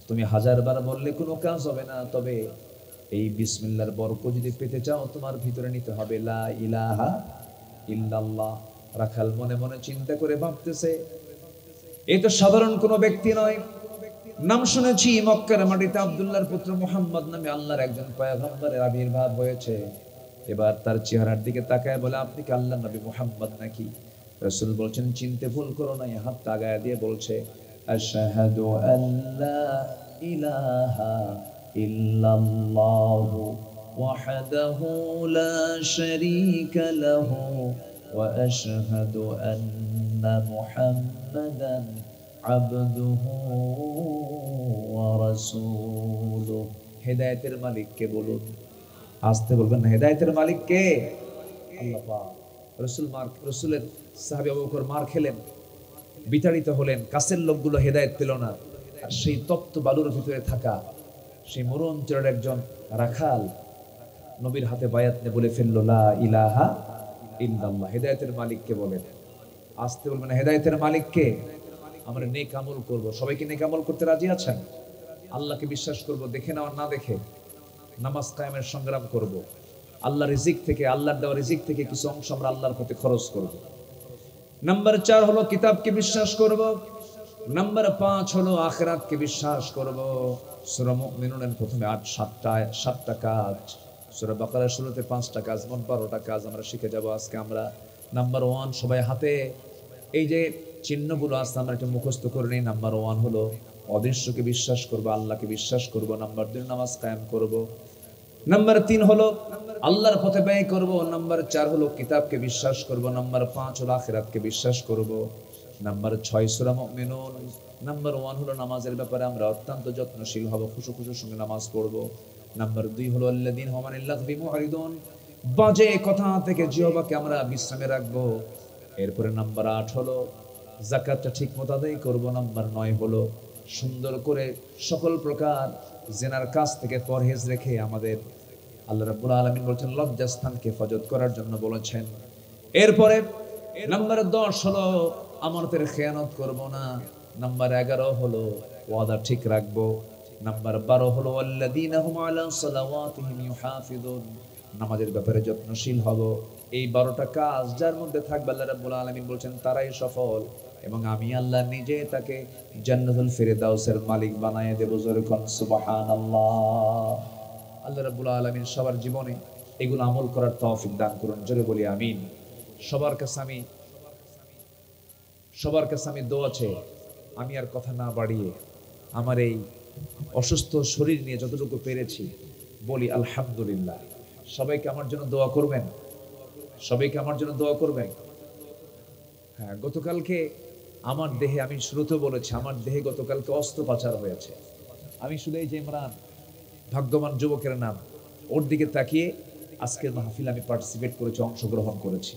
তুমি 1000 বার বললে কোনো কাজ হবে না, তবে এই বিসমিল্লাহর বরকত যদি পেতে চাও তোমার ভিতরে নিতে হবে লা ইলাহা ইল্লাল্লাহ। রাখাল মনে মনে চিন্তা করে ভাবতেছে, এই তো সাধারণ কোনো ব্যক্তি নয়, নাম শুনেছি মক্কার মাটিতে আব্দুল্লাহর পুত্র মুহাম্মদ নামে আল্লাহর একজন পয়গম্বরের আবির্ভাব হয়েছে। এবার তার চেহারার দিকে তাকায় বলে, আপনি কি আল্লাহর নবী মুহাম্মদ নাকি? রাসূল বলছেন, চিনতে ভুল করো না। হাত তাগায় দিয়ে বলছে, আশহাদু আল্লা ইলাহা ইল্লাল্লাহু ওয়াহদাহু লা শারীকা লাহু ওয়া আশহাদু আন্না মুহাম্মাদান আবদুহু ওয়া রাসূলুহু। হেদায়েতের মালিক কে বলুন? আসতে বলবেন না, হেদায়েতের মালিক কে? আল্লাহ পাক। রাসূলের সাহাবী আবু বকর মার খেলেন, বিতাড়িত হলেন, কাছের লোকগুলো হেদায়েত পেল না। আর সেই তপ্ত বালুর ভিতরে থাকা সেই মরণ চরের একজন রাখাল নবীর হাতে বায়াত নিয়ে বলে ফেললো, লা ইলাহা ইল্লাল্লাহ। হেদায়েতের মালিক কে বলেন? আসতে বলবেন না, হেদায়েতের মালিক কে? আমরা নেক আমল করব। সবাইকে নেক আমল করতে রাজি আছেন? আল্লাহকে বিশ্বাস করব, দেখে নেওয়ার না দেখে। নামাজ কায়েমের সংগ্রাম করব। আল্লাহ রিজিক থেকে, আল্লাহর দেওয়া রিজিক থেকে কিছু অংশ আমরা আল্লাহর পথে খরচ করব। নাম্বার 4 হলো কিতাবকে বিশ্বাস করব। নাম্বার 5 হলো আখিরাতকে বিশ্বাস করব। সূরা মুমিনুনের প্রথমে 7টা কাজ, সূরা বাকারার শুরুতে 5টা কাজ, মোট 12টা কাজ আমরা শিখে যাব আজকে আমরা। নাম্বার 1, সবাই হাতে এই যে চিহ্নগুলো আছে আমরা একটু মুখস্থ করে নিই। নাম্বার 1 হলো অদৃশ্যকে বিশ্বাস করব, আল্লাহকে বিশ্বাস করব। নাম্বার 2 নামাজ কায়েম করব। নাম্বার 3 হলো আল্লাহর পথে ব্যয় করব। নাম্বার 4 হলো কিতাবকে বিশ্বাস করব। নাম্বার 5 হলো আখিরাতকে বিশ্বাস করব। নাম্বার 6 সূরা মুমিনুন। নাম্বার 1 হলো নামাজের ব্যাপারে আমরা অত্যন্ত যত্নশীল হব, খুশুর সঙ্গে নামাজ পড়ব। নাম্বার 2 হলো আল্লাযীনা হুম আনিল লাগবি মুরিদুন, বাজে কথা থেকে জিহ্বাকে আমরা বিশ্রামে রাখবো। এরপরে নাম্বার 8 হলো যাকাতটা ঠিকমতো আদায় করব। নাম্বার 9 হলো সুন্দর করে সকল প্রকার জিনার কাজ থেকে পরহেজ রেখে আমাদের আল্লাহ রাব্বুল আলামিন বলেছেন লজ্জাস্থানকে হেফাজত করার জন্য বলেছেন। এরপরে নাম্বার 10 হলো আমানতের খেয়ানত করব না। নাম্বার 11 হলো ওয়াদা ঠিক রাখবো। নাম্বার 12 হলো আল্লাযীনা হুম আলা সালাওয়াতিহিম ইউহাফিজুন, নামাজের ব্যাপারে যত্নশীল হব। এই 12টা কাজ যার মধ্যে থাকবে আল্লাহ রাব্বুল আলামিন বলেছেন তারাই সফল, এবং আমি আল্লাহ নিজে তাকে জান্নাতুল ফিরদাউসের মালিক বানায় দেব। জোরে কোন সুবহানাল্লাহ। আল্লাহ রাব্বুল আলামিন সবার জীবনে এগুলো আমল করার তৌফিক দান করুন। জোরে বলি আমিন। সবার কাছে আমি দোয়া চাই। আমি আর কথা না বাড়িয়ে আমার এই অসুস্থ শরীর নিয়ে যতটুকু পেরেছি বলি আলহামদুলিল্লাহ। সবাইকে আমার জন্য দোয়া করবেন। সবাইকে আমার জন্য দোয়া করবেন। হ্যাঁ, গতকালকে আমার দেহে, আমি শুরুতে বলেছি, আমার দেহে গতকালকে অস্ত্রোপচার হয়েছে। আমি শুধু এই যে ইমরান, ভাগ্যবান যুবকের নাম, ওর দিকে তাকিয়ে আজকের মাহফিল আমি পার্টিসিপেট করেছি, অংশগ্রহণ করেছি।